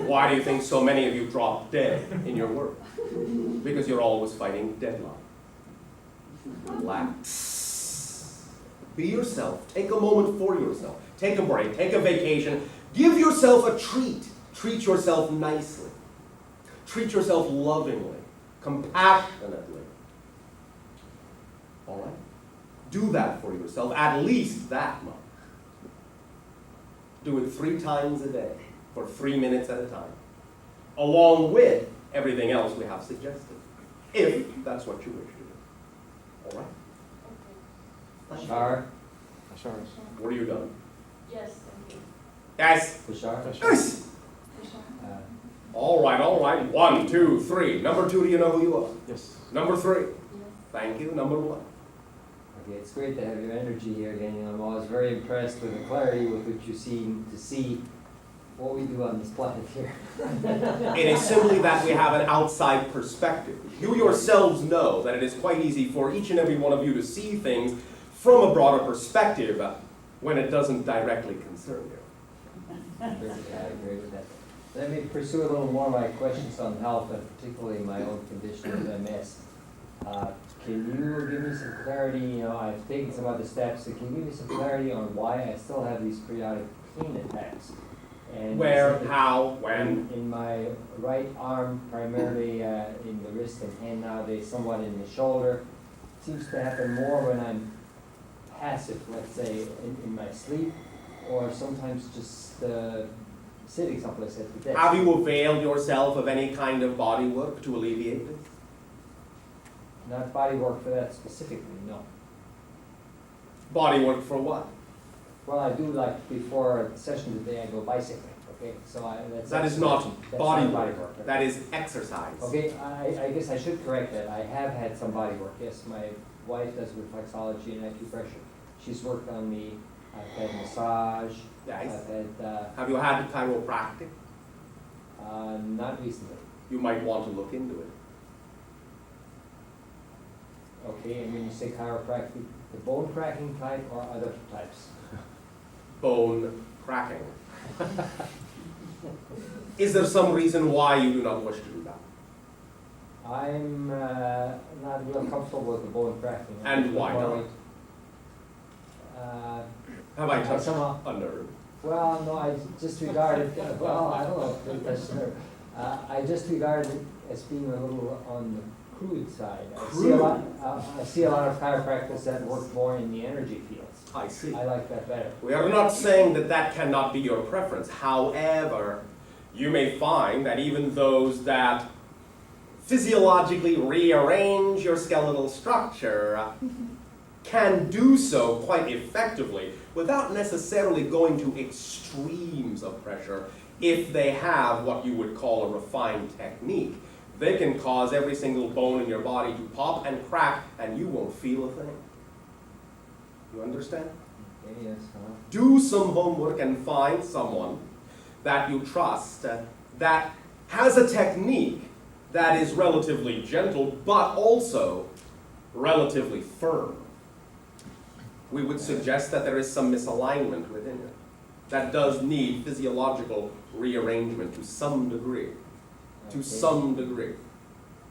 Why do you think so many of you drop dead in your work? Because you're always fighting deadline. Relax. Be yourself. Take a moment for yourself. Take a break. Take a vacation. Give yourself a treat. Treat yourself nicely. Treat yourself lovingly, compassionately. All right? Do that for yourself, at least that much. Do it 3 times a day, for 3 minutes at a time, along with everything else we have suggested, if that's what you wish to do. All right? Bashar. What are you done? Yes, thank you. Yes. Bashar. Yes. All right. 1, 2, 3. Number 2, do you know who you are? Yes. Number 3. Yes. Thank you. Number 1. Okay, it's great to have your energy here again. I'm always very impressed with the clarity with which you seem to see what we do on this planet here. It is simply that we have an outside perspective. You yourselves know that it is quite easy for each and every one of you to see things from a broader perspective when it doesn't directly concern you. I agree with that. Let me pursue a little more of my questions on health, and particularly my own condition of MS. Can you give me some clarity, you know, I've taken some other steps, so can you give me some clarity on why I still have these periodic pain attacks? And Where, how, when? In my right arm, primarily in the wrist and hand nowadays, somewhat in the shoulder. Seems to happen more when I'm passive, let's say, in my sleep, or sometimes just sitting someplace at the desk. Have you availed yourself of any kind of body work to alleviate this? Not body work for that specifically, no. Body work for what? Well, I do like before a session today, I go bicycling, okay? So that's That is exercise. not That's body not body work. work. That is exercise. Okay, I guess I should correct that. I have had some body work. Yes, my wife does reflexology and acupressure. She's worked on me. I've had massage. Yes. I've had, Have you had chiropractic? not recently. You might want to look into it. Okay, and when you say chiropractic, the bone cracking type or other types? Bone cracking. Is there some reason why you do not wish to do that? I'm not real comfortable with the bone cracking. And why not? Have I touched somehow- a nerve? Well, no, I just regard it, well, I don't know if that's true. I just regard it as being a little on the crude side. I see a lot of chiropractors that work more in the energy fields. I see. I like that better. We are not saying that that cannot be your preference. However, you may find that even those that physiologically rearrange your skeletal structure can do so quite effectively without necessarily going to extremes of pressure if they have what you would call a refined technique. They can cause every single bone in your body to pop and crack, and you won't feel a thing. You understand? Okay, yes, Do some homework and find someone that you trust that has a technique that is relatively gentle, but also relatively firm. We would suggest that there is some misalignment within it that does need physiological rearrangement to some degree. To Okay. some degree.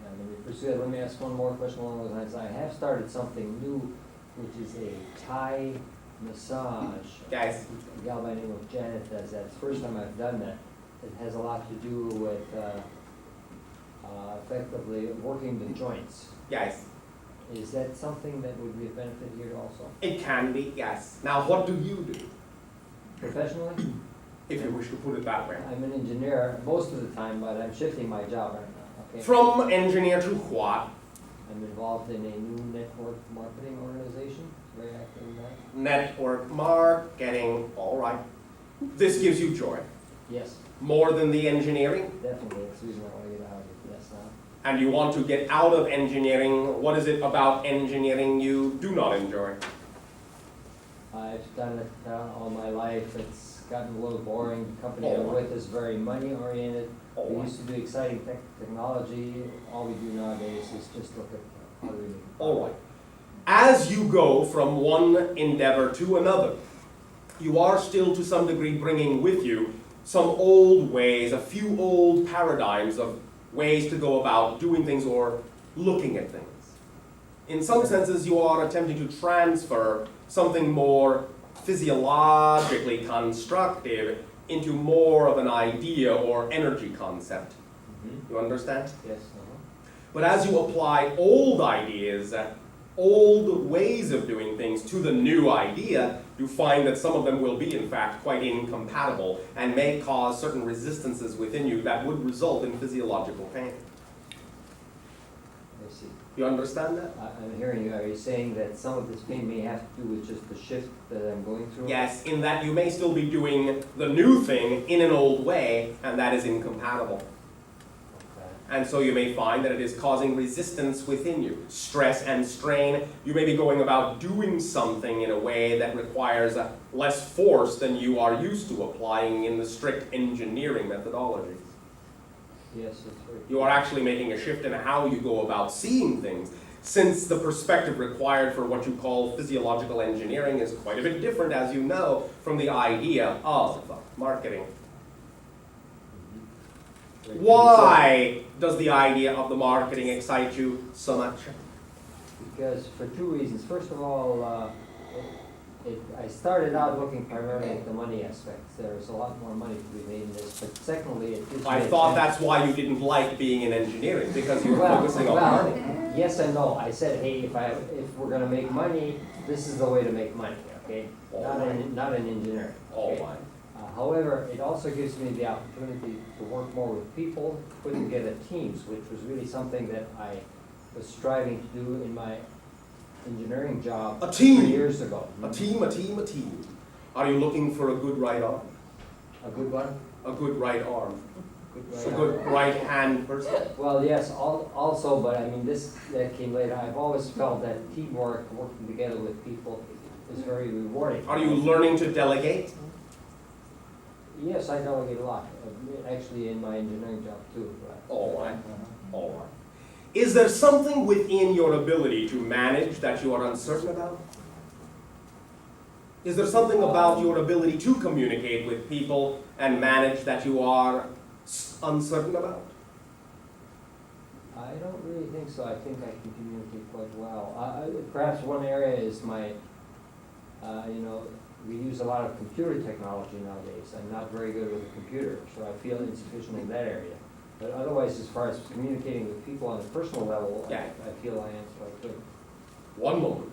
And let me pursue that. Let me ask one more question along those lines. I have started something new, which is a Thai massage. Guys, A gal by the name of Janet does that. It's the first time I've done that. It has a lot to do with effectively working the joints. guys, Is that something that would be a benefit here also? it can be, yes. Now, what do you do, Professionally, if you wish to put it that way? I'm an engineer most of the time, but I'm shifting my job right now, okay? From engineer to what? I'm involved in a new network marketing organization, very active in that. Network marketing, all right. This gives you joy. Yes, More than the engineering? definitely, it's the reason I want to get out of it, yes. And you want to get out of engineering. What is it about engineering you do not enjoy? I've done it all my life, it's gotten a little boring, the company I'm Oh. with is very money-oriented. Oh, We used to do exciting technology, all we do nowadays is just look at how do we make it. all right. As you go from one endeavor to another, you are still to some degree bringing with you some old ways, a few old paradigms of ways to go about doing things or looking at things. In some senses, you are attempting to transfer something more physiologically constructive into more of an idea or energy concept. Mhm. You understand? Yes, But as you apply old ideas, old ways of doing things to the new idea, you find that some of them will be, in fact, quite incompatible and may cause certain resistances within you that would result in physiological pain. I see. You understand that? I'm hearing you, are you saying that some of this pain may have to do with just the shift that I'm going through? Yes, in that you may still be doing the new thing in an old way, and that is incompatible. Okay. And so you may find that it is causing resistance within you, stress and strain. You may be going about doing something in a way that requires less force than you are used to applying in the strict engineering methodology. Yes, that's right. You are actually making a shift in how you go about seeing things, since the perspective required for what you call physiological engineering is quite a bit different, as you know, from the idea of marketing. Very good. Why does the idea of the marketing excite you so much? Because for two reasons. First of all, I started out looking primarily at the money aspects. There's a lot more money to be made in this. But secondly, it gives me I a thought chance- that's why you didn't like being in engineering, because you were Well, focusing on well, money. yes and no. I said, hey, if we're gonna make money, this is the way to make money, okay? Not in engineering. All okay? right. However, it also gives me the opportunity to work more with people, put together teams, which was really something that I was striving to do in my engineering job A team. 3 years ago. A team, a team, a team. Are you looking for a good right arm? A good one? A good right arm? Good A right good right hand person? Well, yes, also, but I mean, that came later. I've always felt that teamwork, working together with people, is very rewarding. Are you learning to delegate? Yes, I delegate a lot, actually in my engineering job too. But, All right. All right. Is there something within your ability to manage that you are uncertain about? Is there something about your ability to communicate with people and manage that you are uncertain about? I don't really think so. I think I can communicate quite well. Perhaps one area is my, we use a lot of computer technology nowadays. I'm not very good with a computer, so I feel insufficient in that area. But otherwise, as far as communicating with people on a personal level, Yeah. I feel I am quite good. One moment.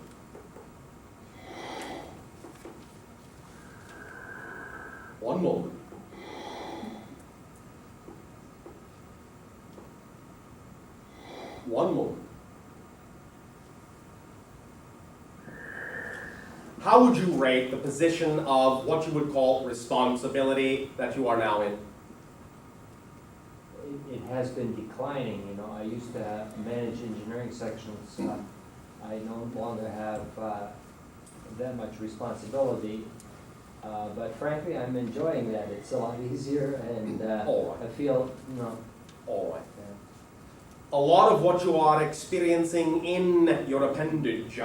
One moment. One moment. How would you rate the position of what you would call responsibility that you are now in? It has been declining, I used to manage engineering sections. I no longer have that much responsibility. But frankly, I'm enjoying that. It's a lot easier and All right. I feel, All right. A lot of what you are experiencing in your appendage,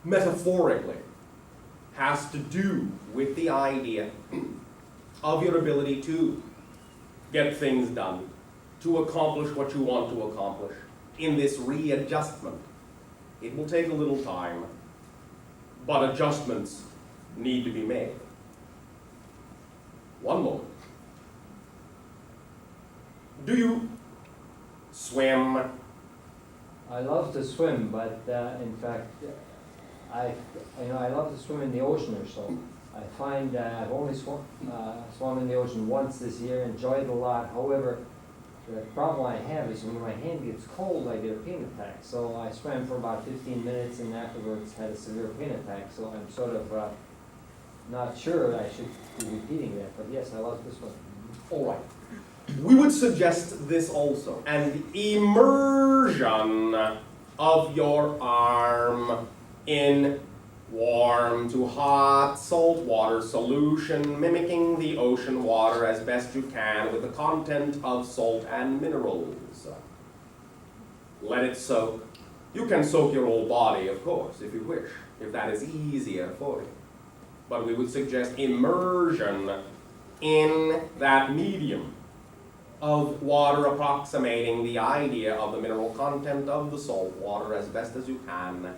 metaphorically, has to do with the idea of your ability to get things done, to accomplish what you want to accomplish in this readjustment. It will take a little time, but adjustments need to be made. One moment. Do you swim? I love to swim, but in fact, I love to swim in the ocean or so. I find I've only swum in the ocean once this year, enjoyed it a lot. However, the problem I have is when my hand gets cold, I get a pain attack. So I swam for about 15 minutes and afterwards had a severe pain attack. So I'm sort of not sure I should be repeating that, but yes, I love to swim. All right. We would suggest this also, an immersion of your arm in warm to hot salt water solution, mimicking the ocean water as best you can with the content of salt and minerals. Let it soak. You can soak your whole body, of course, if you wish, if that is easier for you. But we would suggest immersion in that medium of water approximating the idea of the mineral content of the salt water as best as you can.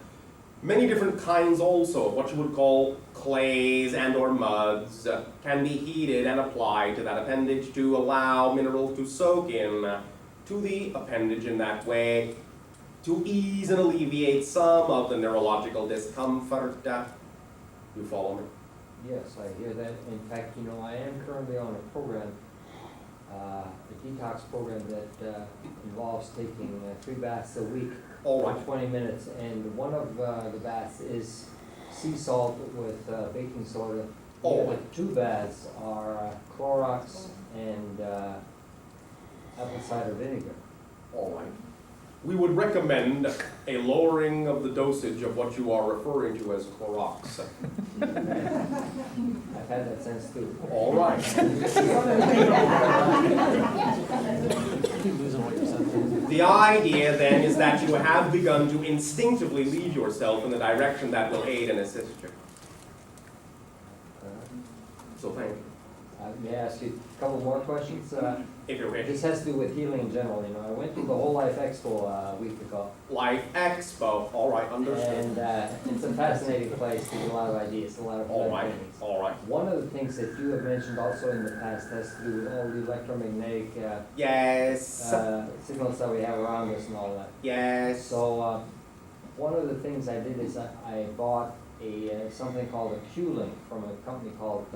Many different kinds also of what you would call clays and or muds can be heated and applied to that appendage to allow minerals to soak in to the appendage in that way to ease and alleviate some of the neurological discomfort. You follow me? Yes, I hear that. In fact, I am currently on a program, a detox program that involves taking 3 baths a week All for right. 20 minutes. And one of the baths is sea salt with baking soda. The Oh. other 2 baths are Clorox and apple cider vinegar. All right. We would recommend a lowering of the dosage of what you are referring to as Clorox. I've had that sense too. All right. The idea then is that you have begun to instinctively lead yourself in the direction that will aid and assist you. So thank you. May I ask you a couple more questions? If you're ready. This has to do with healing in general. You know, I went to the Whole Life Expo a week ago, Life Expo, all right, understood. and it's a fascinating place. There's a lot of ideas, a lot of All fun right, things. all right. One of the things that you have mentioned also in the past has to do with all the electromagnetic Yes, signals that we have around us and all that. yes. So one of the things I did is I bought something called a Q-Link from a company called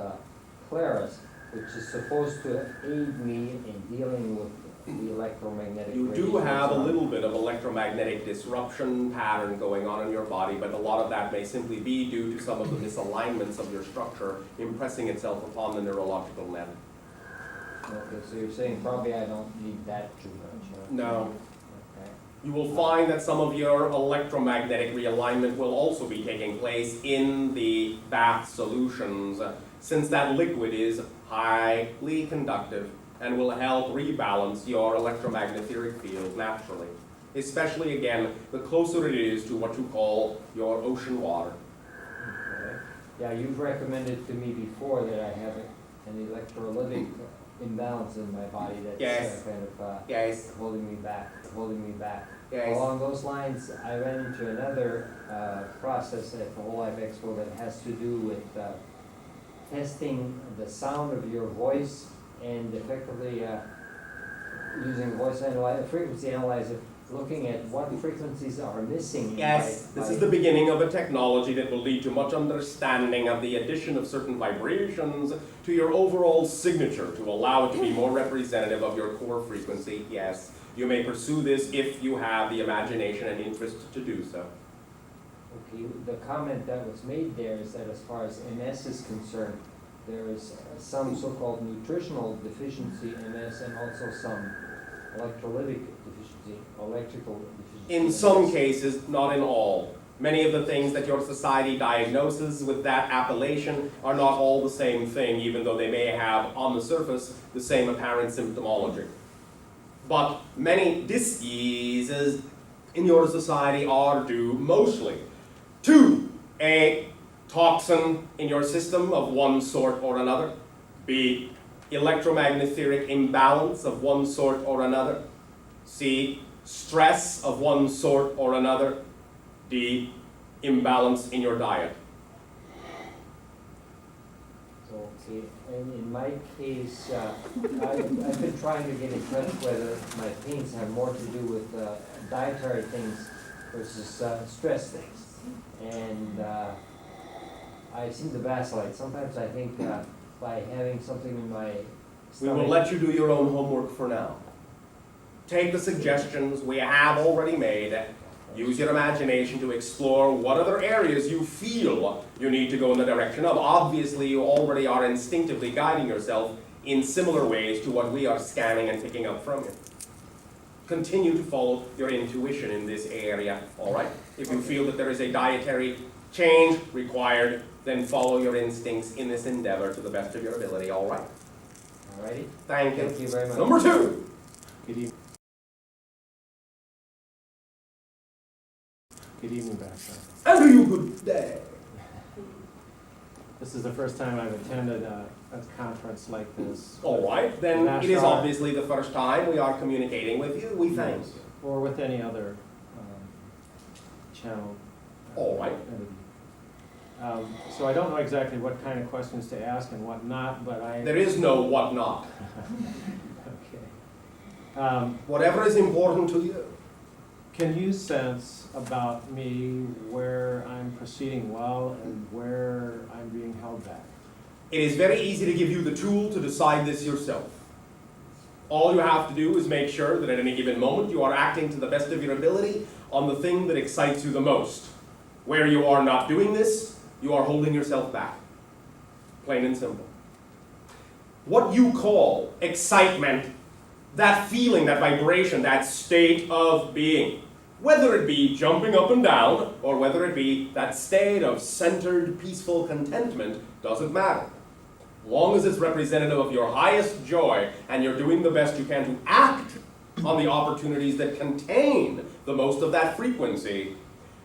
Claris, which is supposed to aid me in dealing with the electromagnetic You do radiation have a around. little bit of electromagnetic disruption pattern going on in your body, but a lot of that may simply be due to some of the misalignments of your structure impressing itself upon the neurological net. Okay, so you're saying probably I don't need that too much, huh? No. Okay. You will find that some of your electromagnetic realignment will also be taking place in the bath solutions, since that liquid is highly conductive and will help rebalance your electromagnetic field naturally. Especially, again, the closer it is to what you call your ocean water. Okay. Yeah, you've recommended to me before that I have an electrolytic imbalance in my body that's Yes. kind of Yes, holding me back. yes. Along those lines, I ran into another process at the Whole Life Expo that has to do with testing the sound of your voice and effectively using voice analyzer, frequency analyzer, looking at what frequencies are missing. Yes, this is the beginning of a technology that will lead to much understanding of the addition of certain vibrations to your overall signature to allow it to be more representative of your core frequency. Yes, you may pursue this if you have the imagination and interest to do so. Okay, the comment that was made there is that as far as MS is concerned, there is some so-called nutritional deficiency in MS and also some electrolytic deficiency, electrical deficiency. In some cases, not in all. Many of the things that your society diagnoses with that appellation are not all the same thing, even though they may have, on the surface, the same apparent symptomology. But many diseases in your society are due mostly to A, toxin in your system of one sort or another, B, electromagnetic imbalance of one sort or another, C, stress of one sort or another, D, imbalance in your diet. So, okay, and in my case, I've been trying to get in touch whether my pains have more to do with dietary things versus stress things. And I seem to vacillate. Sometimes I think by having something in my We stomach. will let you do your own homework for now. Take the suggestions we have already made. Use your imagination to explore what other areas you feel you need to go in the direction of. Obviously, you already are instinctively guiding yourself in similar ways to what we are scanning and picking up from you. Continue to follow your intuition in this area, all right? If you feel that there is a dietary change required, then follow your instincts in this endeavor to the best of your ability, all right? Alrighty, Thank you. thank you very much. Number 2. Good evening, Bashar. And to you good day. This is the first time I've attended a conference like this. All right, then it is Bashar. obviously the first time we are communicating with you. We thank you. Or with any other channel. All right. So I don't know exactly what kind of questions to ask and what not, but I. There is no what not. Okay. Whatever is important to you. Can you sense about me where I'm proceeding well and where I'm being held back? It is very easy to give you the tool to decide this yourself. All you have to do is make sure that at any given moment you are acting to the best of your ability on the thing that excites you the most. Where you are not doing this, you are holding yourself back. Plain and simple. What you call excitement, that feeling, that vibration, that state of being, whether it be jumping up and down or whether it be that state of centered, peaceful contentment, doesn't matter. Long as it's representative of your highest joy and you're doing the best you can to act on the opportunities that contain the most of that frequency,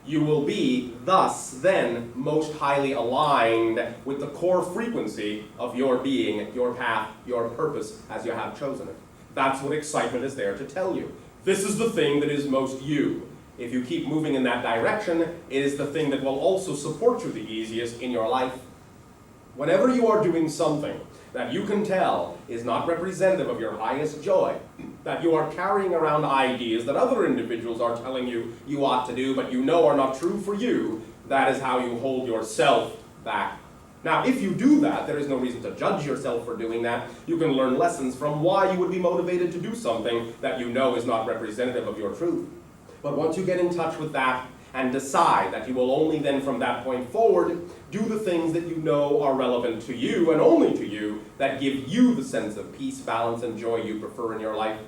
You will be, thus, then, most highly aligned with the core frequency of your being, your path, your purpose, as you have chosen it. That's what excitement is there to tell you. This is the thing that is most you. If you keep moving in that direction, it is the thing that will also support you the easiest in your life. Whenever you are doing something that you can tell is not representative of your highest joy, that you are carrying around ideas that other individuals are telling you you ought to do, but you know are not true for you, that is how you hold yourself back. Now, if you do that, there is no reason to judge yourself for doing that. You can learn lessons from why you would be motivated to do something that you know is not representative of your truth. But once you get in touch with that and decide that you will only then from that point forward do the things that you know are relevant to you and only to you, that give you the sense of peace, balance, and joy you prefer in your life,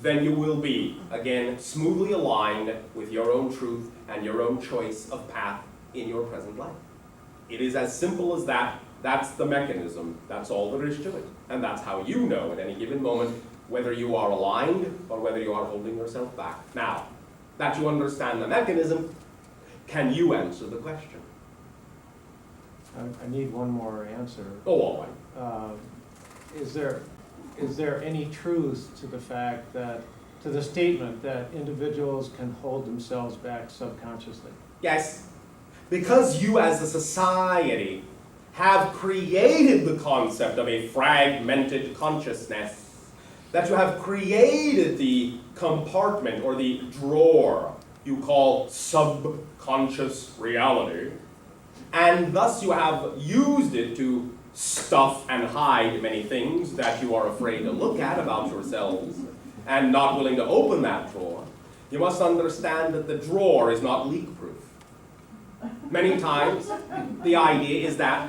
then you will be, again, smoothly aligned with your own truth and your own choice of path in your present life. It is as simple as that. That's the mechanism. That's all there is to it. And that's how you know at any given moment whether you are aligned or whether you are holding yourself back. Now, that you understand the mechanism, can you answer the question? I need one more answer. Oh, all right. Is there any truth to the fact that, to the statement that individuals can hold themselves back subconsciously? Yes. Because you as a society have created the concept of a fragmented consciousness, that you have created the compartment or the drawer you call subconscious reality, and thus you have used it to stuff and hide many things that you are afraid to look at about yourselves and not willing to open that drawer. You must understand that the drawer is not leak-proof. Many times, the idea is that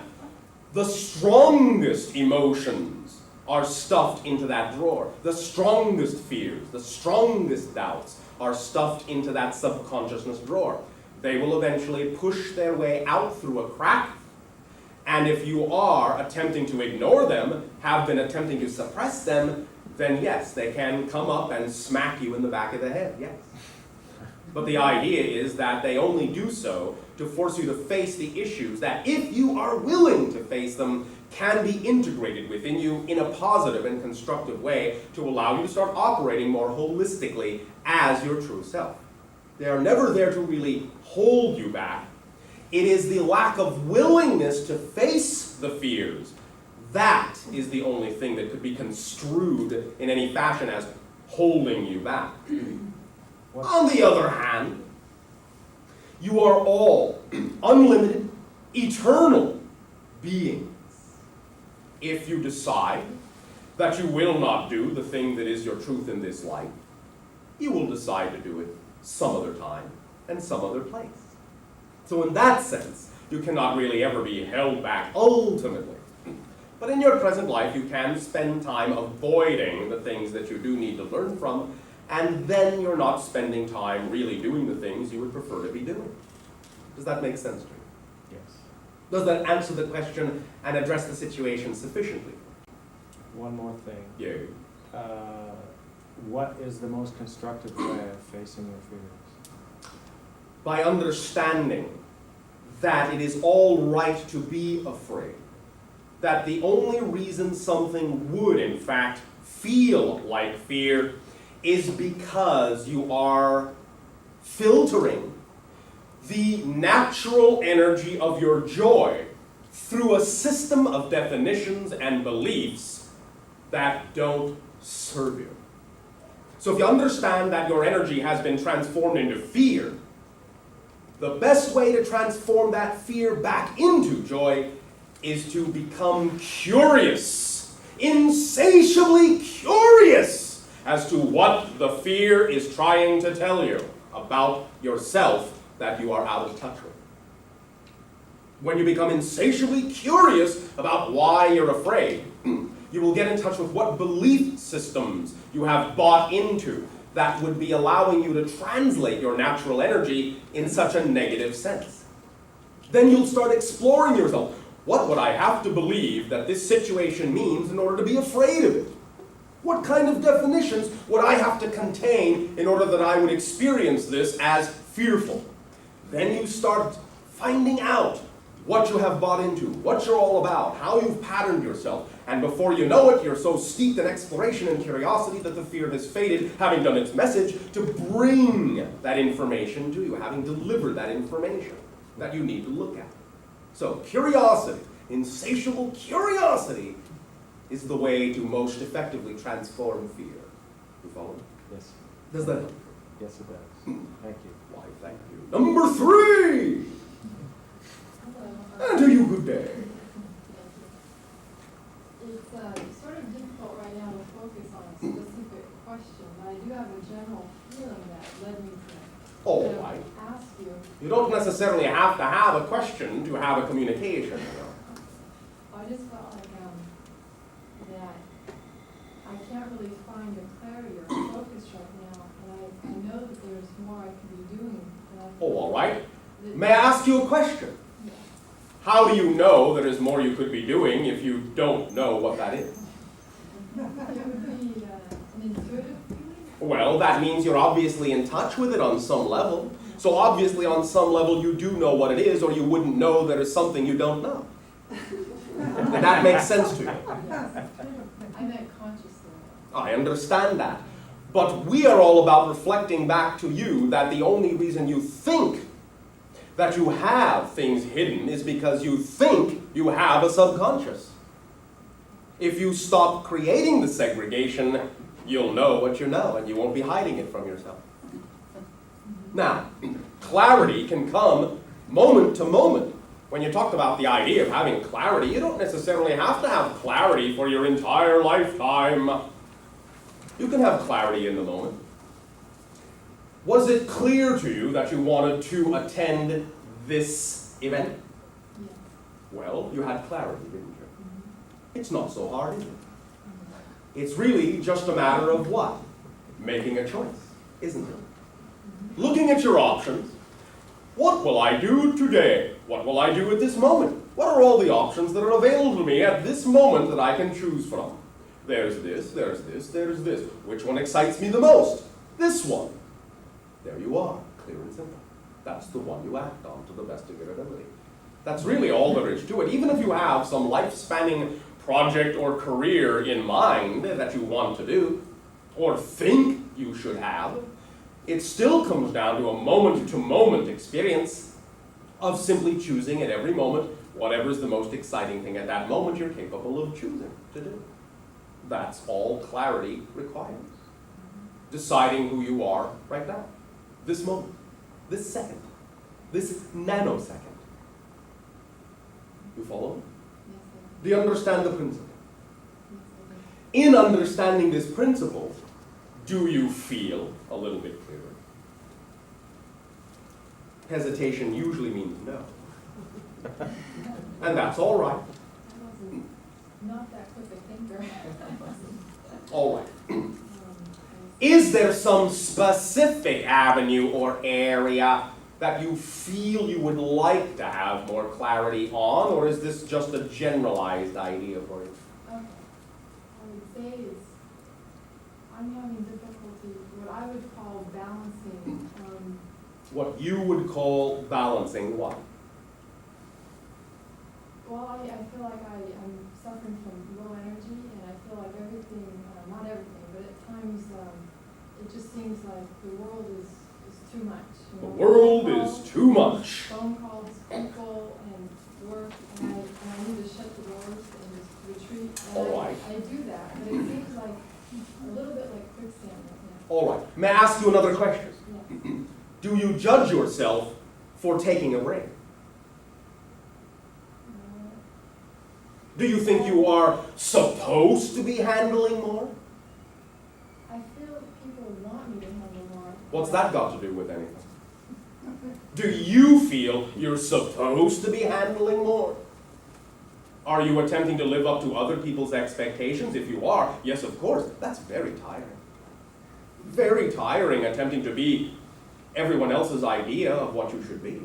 the strongest emotions are stuffed into that drawer. The strongest fears, the strongest doubts are stuffed into that subconsciousness drawer. They will eventually push their way out through a crack, and if you are attempting to ignore them, have been attempting to suppress them, then yes, they can come up and smack you in the back of the head, yes. But the idea is that they only do so to force you to face the issues that, if you are willing to face them, can be integrated within you in a positive and constructive way to allow you to start operating more holistically as your true self. They are never there to really hold you back. It is the lack of willingness to face the fears. That is the only thing that could be construed in any fashion as holding you back. On the other hand, you are all unlimited, eternal beings. If you decide that you will not do the thing that is your truth in this life, you will decide to do it some other time and some other place. So in that sense, you cannot really ever be held back ultimately. But in your present life, you can spend time avoiding the things that you do need to learn from, and then you're not spending time really doing the things you would prefer to be doing. Does that make sense to you? Yes. Does that answer the question and address the situation sufficiently? One more thing. Yeah. What is the most constructive way of facing your fears? By understanding that it is all right to be afraid. That the only reason something would, in fact, feel like fear is because you are filtering the natural energy of your joy through a system of definitions and beliefs that don't serve you. So if you understand that your energy has been transformed into fear, the best way to transform that fear back into joy is to become curious, insatiably curious as to what the fear is trying to tell you about yourself that you are out of touch with. When you become insatiably curious about why you're afraid, you will get in touch with what belief systems you have bought into that would be allowing you to translate your natural energy in such a negative sense. Then you'll start exploring yourself. What would I have to believe that this situation means in order to be afraid of it? What kind of definitions would I have to contain in order that I would experience this as fearful? Then you start finding out what you have bought into, what you're all about, how you've patterned yourself. And before you know it, you're so steeped in exploration and curiosity that the fear has faded, having done its message to bring that information to you, having delivered that information that you need to look at. So curiosity, insatiable curiosity, is the way to most effectively transform fear. You follow me? Yes, Does that help? yes it does. Thank you. Why, thank you. Number 3! And to you, good day. It's sort of difficult right now to focus on a specific question, but I do have a general feeling that led me to All right. ask you. You don't necessarily have to have a question to have a communication. I just felt like that I can't really find a clarity or a focus right now, and I know that there's more I could be doing. And I feel All right. that- May I ask you a question? Yeah. How do you know there is more you could be doing if you don't know what that is? It would be an intuitive feeling. Well, that means you're obviously in touch with it on some level. So obviously on some level you do know what it is, or you wouldn't know there is something you don't know. And that makes sense to you. Yes. I meant consciously. I understand that. But we are all about reflecting back to you that the only reason you think that you have things hidden is because you think you have a subconscious. If you stop creating the segregation, you'll know what you know, and you won't be hiding it from yourself. Now, clarity can come moment to moment. When you talked about the idea of having clarity, you don't necessarily have to have clarity for your entire lifetime. You can have clarity in the moment. Was it clear to you that you wanted to attend this event? Yes. Well, you had clarity, didn't you? It's not so hard, is it? It's really just a matter of what? Making a choice, isn't it? Looking at your options. What will I do today? What will I do at this moment? What are all the options that are available to me at this moment that I can choose from? There's this, there's this, there's this. Which one excites me the most? This one. There you are, clear and simple. That's the one you act on to the best of your ability. That's really all there is to it. Even if you have some life-spanning project or career in mind that you want to do, or think you should have, it still comes down to a moment-to-moment experience of simply choosing at every moment whatever is the most exciting thing at that moment you're capable of choosing to do. That's all clarity requires. Deciding who you are right now, this moment, this second, this nanosecond. You follow? Yes, I Do you understand the principle? do. Yes, I do. In understanding this principle, do you feel a little bit clearer? Hesitation usually means no. And that's all right. I wasn't, not that quick a thinker. All right. Is there some specific avenue or area that you feel you would like to have more clarity on, or is this just a generalized idea for you? Okay. I would say is, I'm having difficulty, what I would call balancing, What you would call balancing what? well, I feel like I'm suffering from low energy, and I feel like everything, not everything, but at times, it just seems like the world is too much. You The know? world Phone is calls, too much. Phone calls, people, and work, and I need to shut the doors and just retreat. And All right. I do that, but it seems like a little bit like quicksand right now. All right. May I ask you another question? Yeah. Do you judge yourself for taking a break? Do you think you are supposed to be handling more? I feel people want me to handle more. What's that got to do with anything? Do you feel you're supposed to be handling more? Are you attempting to live up to other people's expectations? If you are, yes, of course, that's very tiring. Very tiring attempting to be everyone else's idea of what you should be.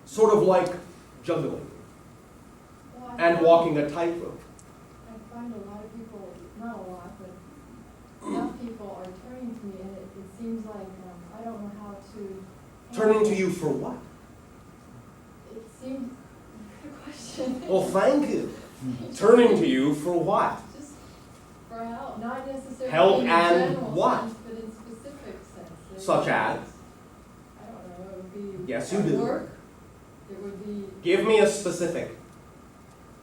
Sort of like juggling Well, and walking a tightrope. I find a lot of people, not a lot, but enough people are turning to me, and it seems like I don't know how to Turning to you for what? It seems, good question. Well, thank you. Turning to you for what? Just for help, not necessarily Help in a and general what? sense, but in specific sense. There Such would- as? I don't know, it would be. Yes, you at do. work, it would be Give me a specific.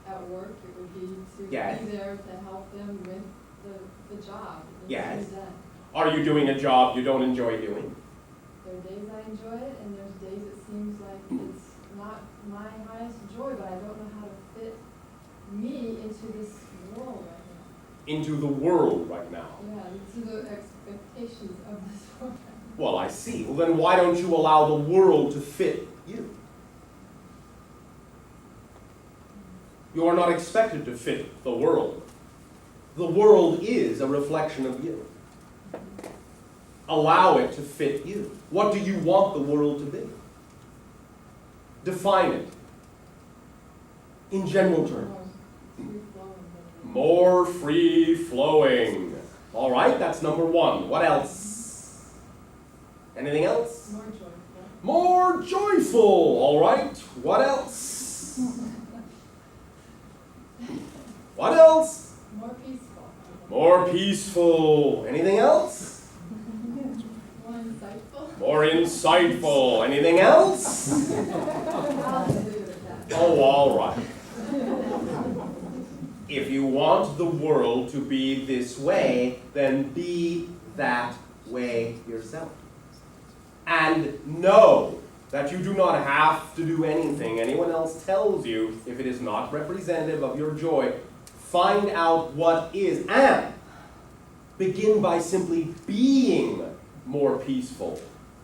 at work, it would be to Yes. be there to help them with the job. and Yes. do that. Are you doing a job you don't enjoy doing? There are days I enjoy it, and there's days it seems like it's not my highest joy, but I don't know how to fit me into this world right Into the world right now. now. Yeah, into the expectations of this world. Well, I see. Well, then why don't you allow the world to fit you? You are not expected to fit the world. The world is a reflection of you. Allow it to fit you. What do you want the world to be? Define it in general terms. More free flowing. All right, that's number one. What else? Anything else? More joyful. More joyful. All right. What else? What else? More peaceful. More peaceful. Anything else? More insightful. More insightful. Anything else? I'll just leave it at that. Oh, all right. If you want the world to be this way, then be that way yourself. And know that you do not have to do anything anyone else tells you if it is not representative of your joy. Find out what is, and begin by simply being more peaceful,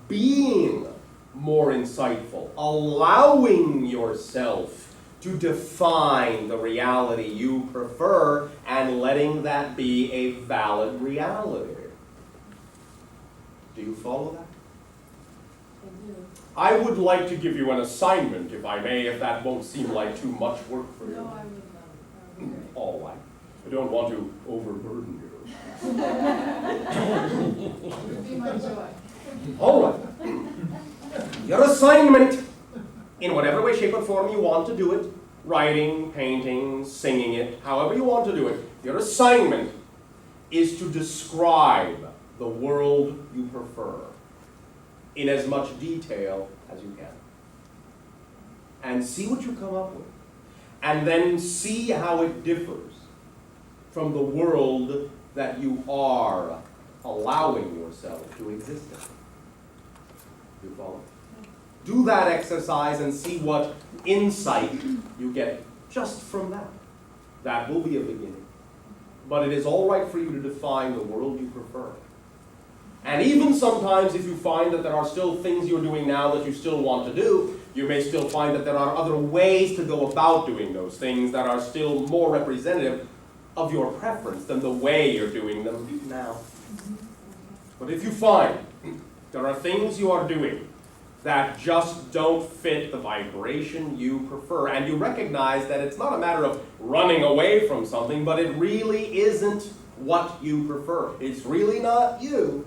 being more insightful, allowing yourself to define the reality you prefer and letting that be a valid reality. Do you follow that? I do. I would like to give you an assignment, if I may, if that won't seem like too much work for you. No, I would love it. That would be great. All right. I don't want to overburden you. It would be my joy. All right. Your assignment, in whatever way, shape, or form you want to do it, writing, painting, singing it, however you want to do it, your assignment is to describe the world you prefer in as much detail as you can. And see what you come up with. And then see how it differs from the world that you are allowing yourself to exist in. You follow? Do that exercise and see what insight you get just from that. That will be a beginning. But it is all right for you to define the world you prefer. And even sometimes if you find that there are still things you're doing now that you still want to do, you may still find that there are other ways to go about doing those things that are still more representative of your preference than the way you're doing them now. But if you find there are things you are doing that just don't fit the vibration you prefer, and you recognize that it's not a matter of running away from something, but it really isn't what you prefer. It's really not you.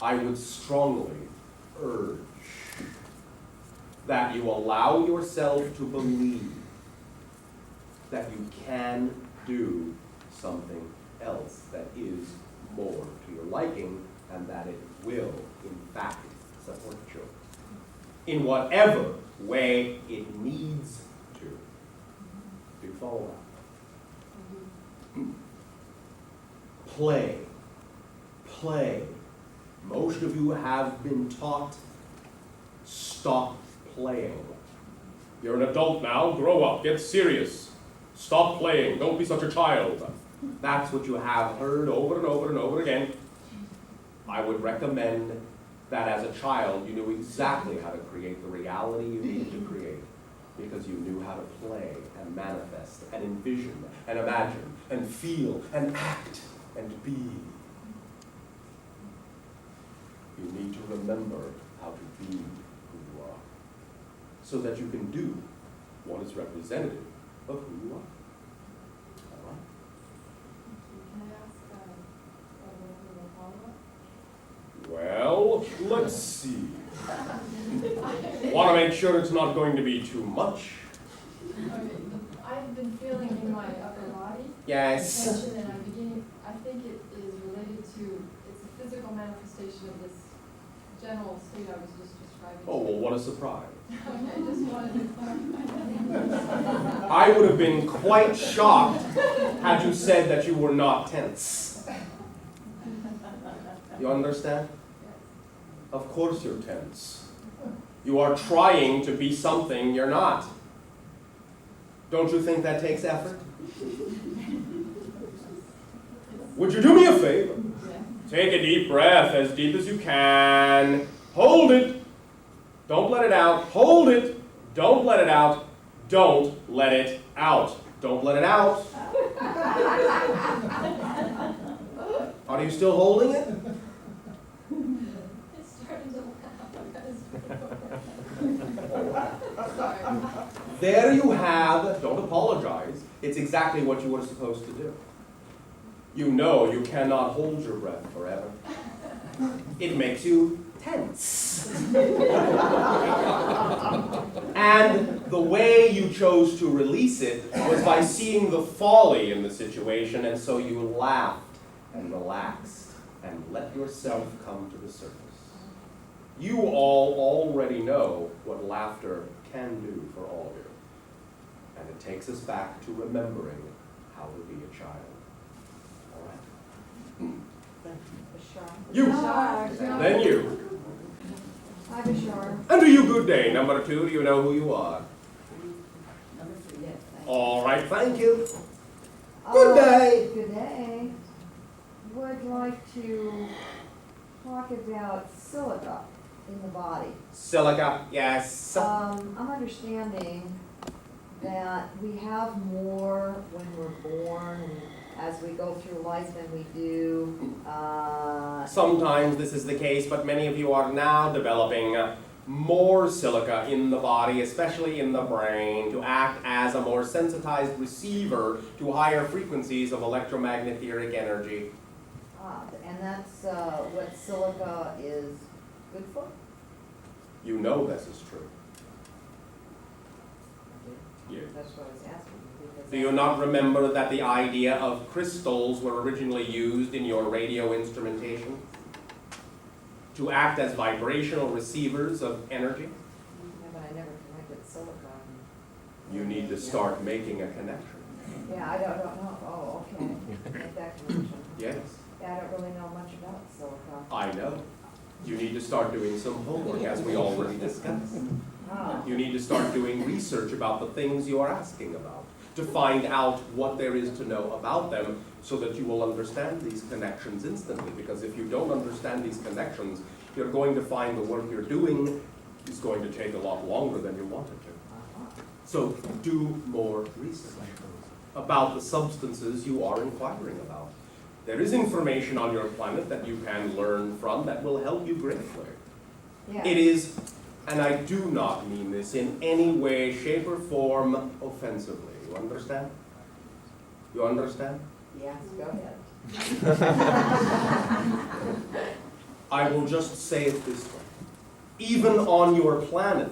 I would strongly urge that you allow yourself to believe that you can do something else that is more to your liking, and that it will, in fact, support you in whatever way it needs to. Do you follow that? Play. Play. Most of you have been taught, stop playing. You're an adult now, grow up, get serious. Stop playing, don't be such a child. That's what you have heard over and over and over again. I would recommend that as a child you knew exactly how to create the reality you needed to create, because you knew how to play and manifest and envision and imagine and feel and act and be. You need to remember how to be who you are, so that you can do what is representative of who you are. All right? Can I ask a little follow-up? Well, let's see. to make sure it's not going to be too much. Okay, I've been feeling in my upper body Yes. tension, and I think it is related to, it's a physical manifestation of this general state I was just describing. Oh, well, what a surprise. Okay, I just wanted to clarify. I would have been quite shocked had you said that you were not tense. You understand? Of course you're tense. You are trying to be something you're not. Don't you think that takes effort? Would you do me a favor? Take a deep breath, as deep as you can. Hold it. Don't let it out. Hold it. Don't let it out. Don't let it out. Don't let it out. Are you still holding it? It's starting to laugh. There you have, don't apologize, it's exactly what you were supposed to do. You know you cannot hold your breath forever. It makes you tense. And the way you chose to release it was by seeing the folly in the situation, and so you laughed and relaxed and let yourself come to the surface. You all already know what laughter can do for all of you. And it takes us back to remembering how to be a child. All right? You. Then you. Hi, Bashar. And to you, good day. Number 2, do you know who you are? All right, thank you. Good day. Good day. Would like to talk about silica in the body. Silica, yes. I'm understanding that we have more when we're born and as we go through life than we do. Sometimes this is the case, but many of you are now developing more silica in the body, especially in the brain, to act as a more sensitized receiver to higher frequencies of electromagnetic energy. And that's what silica is good for? You know this is true. Yeah. That's what I was asking. because Do you not remember that the idea of crystals were originally used in your radio instrumentation to act as vibrational receivers of energy? Yeah, but I never connected silica. You need to start making a connection. Yeah, I don't know. Oh, okay. Make that connection. Yes, Yeah, I don't really know much about silica. I know. You need to start doing some homework, as we already discussed. Oh. You need to start doing research about the things you are asking about, to find out what there is to know about them, so that you will understand these connections instantly. Because if you don't understand these connections, you're going to find the work you're doing is going to take a lot longer than you want it to. So do more research about the substances you are inquiring about. There is information on your planet that you can learn from that will help you greatly. Yeah. It is, and I do not mean this in any way, shape, or form offensively. You understand? You understand? Yes, go ahead. I will just say it this way. Even on your planet,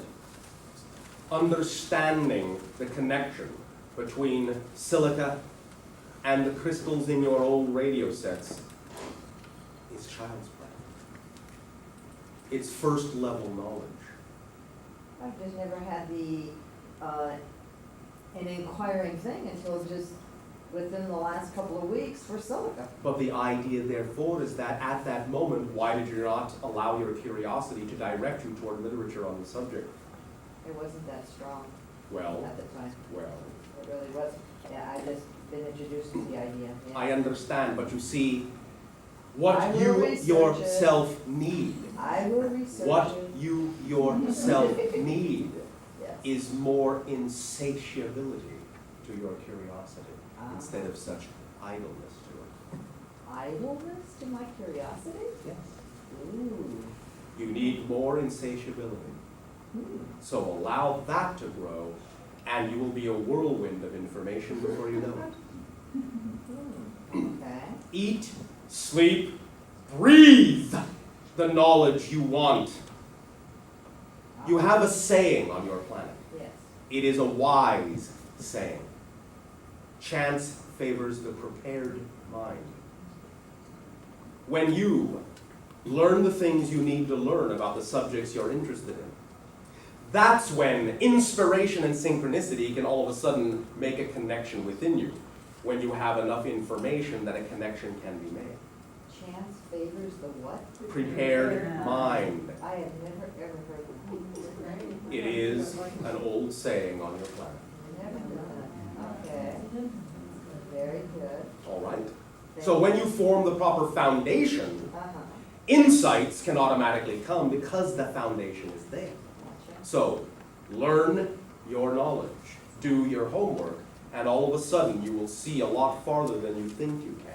understanding the connection between silica and the crystals in your old radio sets is child's play. It's first level knowledge. I've just never had an inquiring thing until just within the last couple of weeks for silica. But the idea, therefore, is that at that moment, why did you not allow your curiosity to direct you toward literature on the subject? It wasn't that strong Well, at the time. well, It really wasn't. Yeah, I just been introduced to the idea. Yeah. I understand, but you see, what I will you research yourself need, I will research what it. you yourself need Yes. is more insatiability to your curiosity instead of such idleness to it. Idleness to my curiosity? Yes. Ooh. You need more insatiability. So allow that to grow, and you will be a whirlwind of information before you know it. Okay. Eat, sleep, breathe the knowledge you want. You have a saying on your planet. Yes. It is a wise saying. Chance favors the prepared mind. When you learn the things you need to learn about the subjects you're interested in, that's when inspiration and synchronicity can all of a sudden make a connection within you, when you have enough information that a connection can be made. Chance favors the what? Prepared mind. I have never ever heard of It is an old saying on your planet. Never heard that. Okay. Very good. All right? So when you form the proper foundation, Uh-huh. insights can automatically come because the foundation is there. Gotcha. So learn your knowledge, do your homework, and all of a sudden you will see a lot farther than you think you can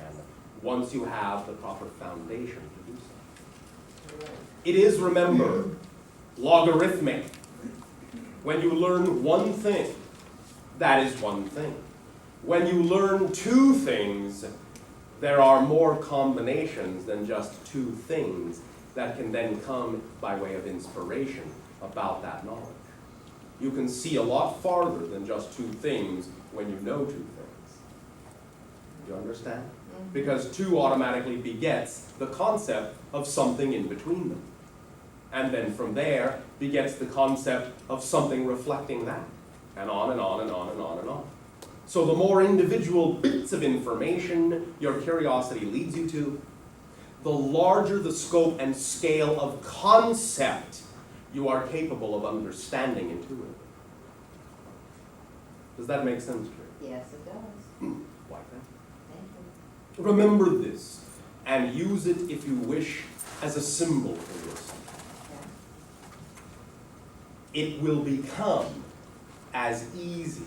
once you have the proper foundation to do so. It is, remember, logarithmic. When you learn one thing, that is one thing. When you learn two things, there are more combinations than just two things that can then come by way of inspiration about that knowledge. You can see a lot farther than just two things when you know two things. Do you understand? Because two automatically begets the concept of something in between them. And then from there begets the concept of something reflecting that. And on and on and on and on and on. So the more individual bits of information your curiosity leads you to, the larger the scope and scale of concept you are capable of understanding intuitively. Does that make sense, Jerry? Yes, it does. Like that? Thank you. Remember this, and use it if you wish as a symbol for yourself. It will become as easy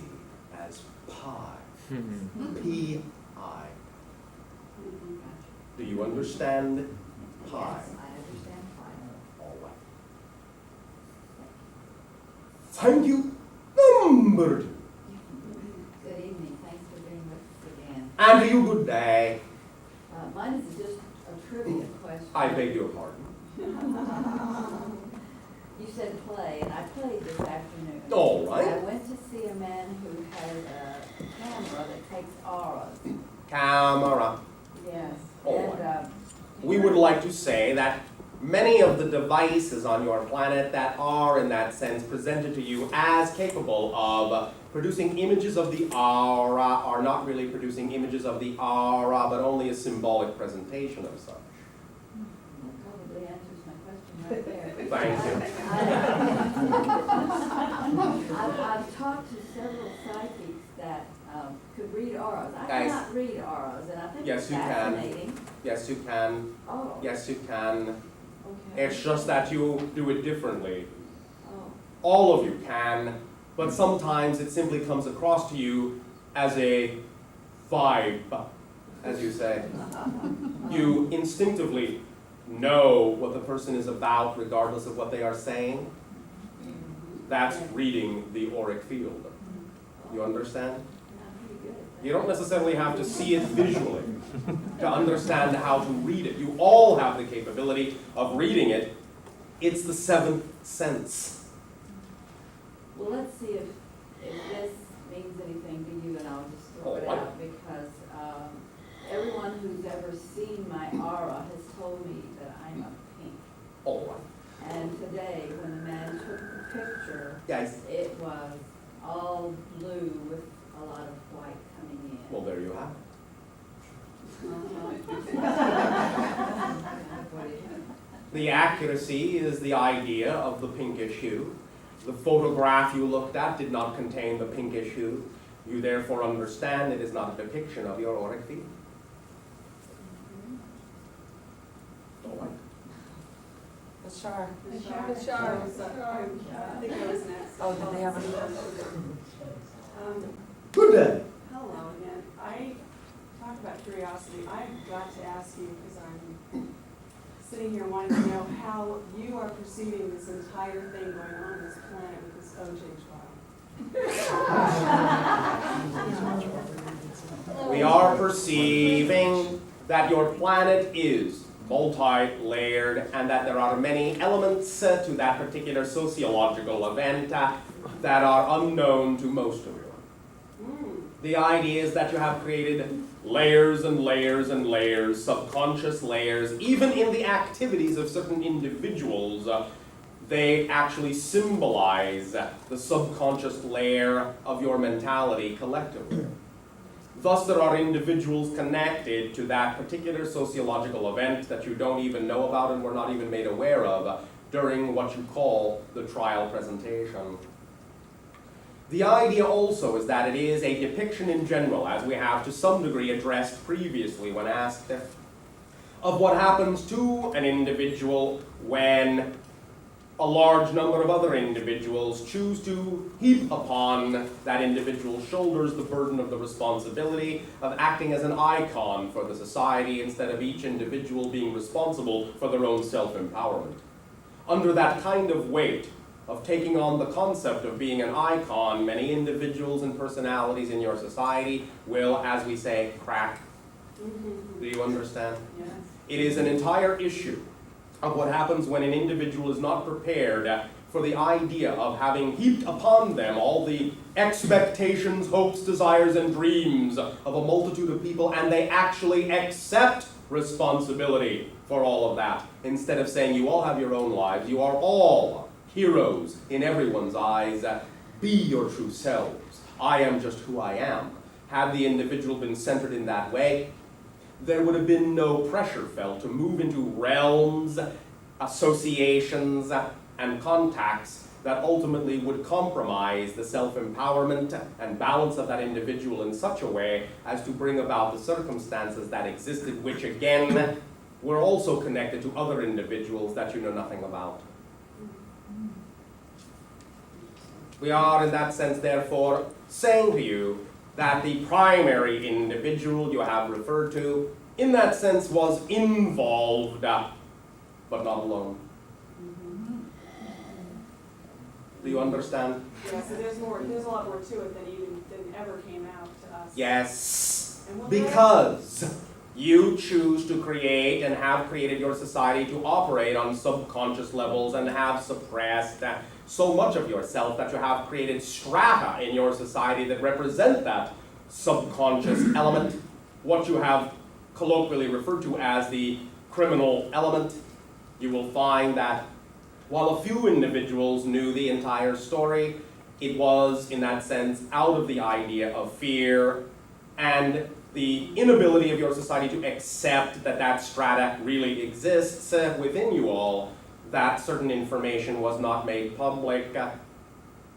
as pi. P-I. Do you understand pi? Yes, I understand fine. All right. Thank you. Number 2. Good evening, thanks for being with us again. And to you, good day. Mine is just a trivia question. I beg your pardon. You said play, and I played this afternoon. All right. I went to see a man who had a camera that takes auras. Camera. Yes. All And, right. We would like to say that many of the devices on your planet that are, in that sense, presented to you as capable of producing images of the aura are not really producing images of the aura, but only a symbolic presentation of such. That probably answers my question right there. Thank you. I've talked to several psychics that could read auras. I Guys. cannot read auras, and I think Yes, it's you can. fascinating. Yes, you can. Oh, Yes, you can. okay. It's just that you do it differently. Oh, All of you can, but sometimes it simply comes across to you as a vibe, as you say. You instinctively know what the person is about regardless of what they are saying. That's reading the auric field. You understand? I'm pretty good at that. You don't necessarily have to see it visually to understand how to read it. You all have the capability of reading it. It's the seventh sense. Well, let's see if this means anything to you, and I'll just throw it Oh, out, because everyone who's ever seen my aura has told me that I'm a pink. All right. And today, when the man took the picture, Guys, it was all blue with a lot of white coming in. well, there you have it. The accuracy is the idea of the pinkish hue. The photograph you looked at did not contain the pinkish hue. You therefore understand it is not a depiction of your auric field. All right. Bashar. Bashar. I think I was next. Oh, did they have Good day. Hello again. I talk about curiosity. I've got to ask you, because I'm sitting here wanting to know how you are perceiving this entire thing going on this planet with this OJ trial. We are perceiving that your planet is multi-layered, and that there are many elements to that particular sociological event that are unknown to most of you. The idea is that you have created layers and layers and layers, subconscious layers, even in the activities of certain individuals. They actually symbolize the subconscious layer of your mentality collectively. Thus, there are individuals connected to that particular sociological event that you don't even know about and were not even made aware of during what you call the trial presentation. The idea also is that it is a depiction in general, as we have to some degree addressed previously when asked, of what happens to an individual when a large number of other individuals choose to heap upon that individual's shoulders the burden of the responsibility of acting as an icon for the society instead of each individual being responsible for their own self-empowerment. Under that kind of weight of taking on the concept of being an icon, many individuals and personalities in your society will, as we say, crack. Do you understand? Yes. It is an entire issue of what happens when an individual is not prepared for the idea of having heaped upon them all the expectations, hopes, desires, and dreams of a multitude of people, and they actually accept responsibility for all of that, instead of saying, you all have your own lives, you are all heroes in everyone's eyes, be your true selves, I am just who I am. Had the individual been centered in that way, there would have been no pressure felt to move into realms, associations, and contacts that ultimately would compromise the self-empowerment and balance of that individual in such a way as to bring about the circumstances that existed, which again were also connected to other individuals that you know nothing about. We are, in that sense, therefore, saying to you that the primary individual you have referred to, in that sense, was involved, but not alone. Do you understand? Yeah, so there's a lot more to it than ever came out to us. Yes, And because you choose to create and have created your society to operate on subconscious levels and have suppressed so much of yourself that you have created strata in your society that represent that subconscious element, what you have colloquially referred to as the criminal element. You will find that while a few individuals knew the entire story, it was, in that sense, out of the idea of fear and the inability of your society to accept that that strata really exists within you all, that certain information was not made public,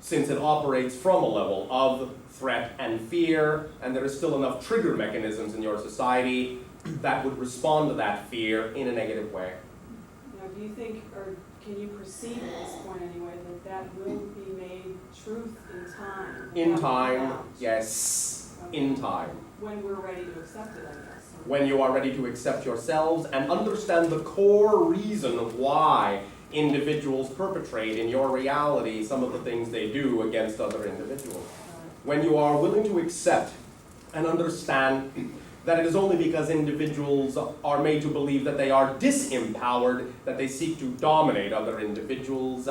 since it operates from a level of threat and fear, and there is still enough trigger mechanisms in your society that would respond to that fear in a negative way. Now, do you think, or can you perceive at this point anyway, that will be made truth in time? In time, yes, Okay. in time. When we're ready to accept it, I guess. When you are ready to accept yourselves and understand the core reason of why individuals perpetrate in your reality some of the things they do against other individuals. When you are willing to accept and understand that it is only because individuals are made to believe that they are disempowered that they seek to dominate other individuals,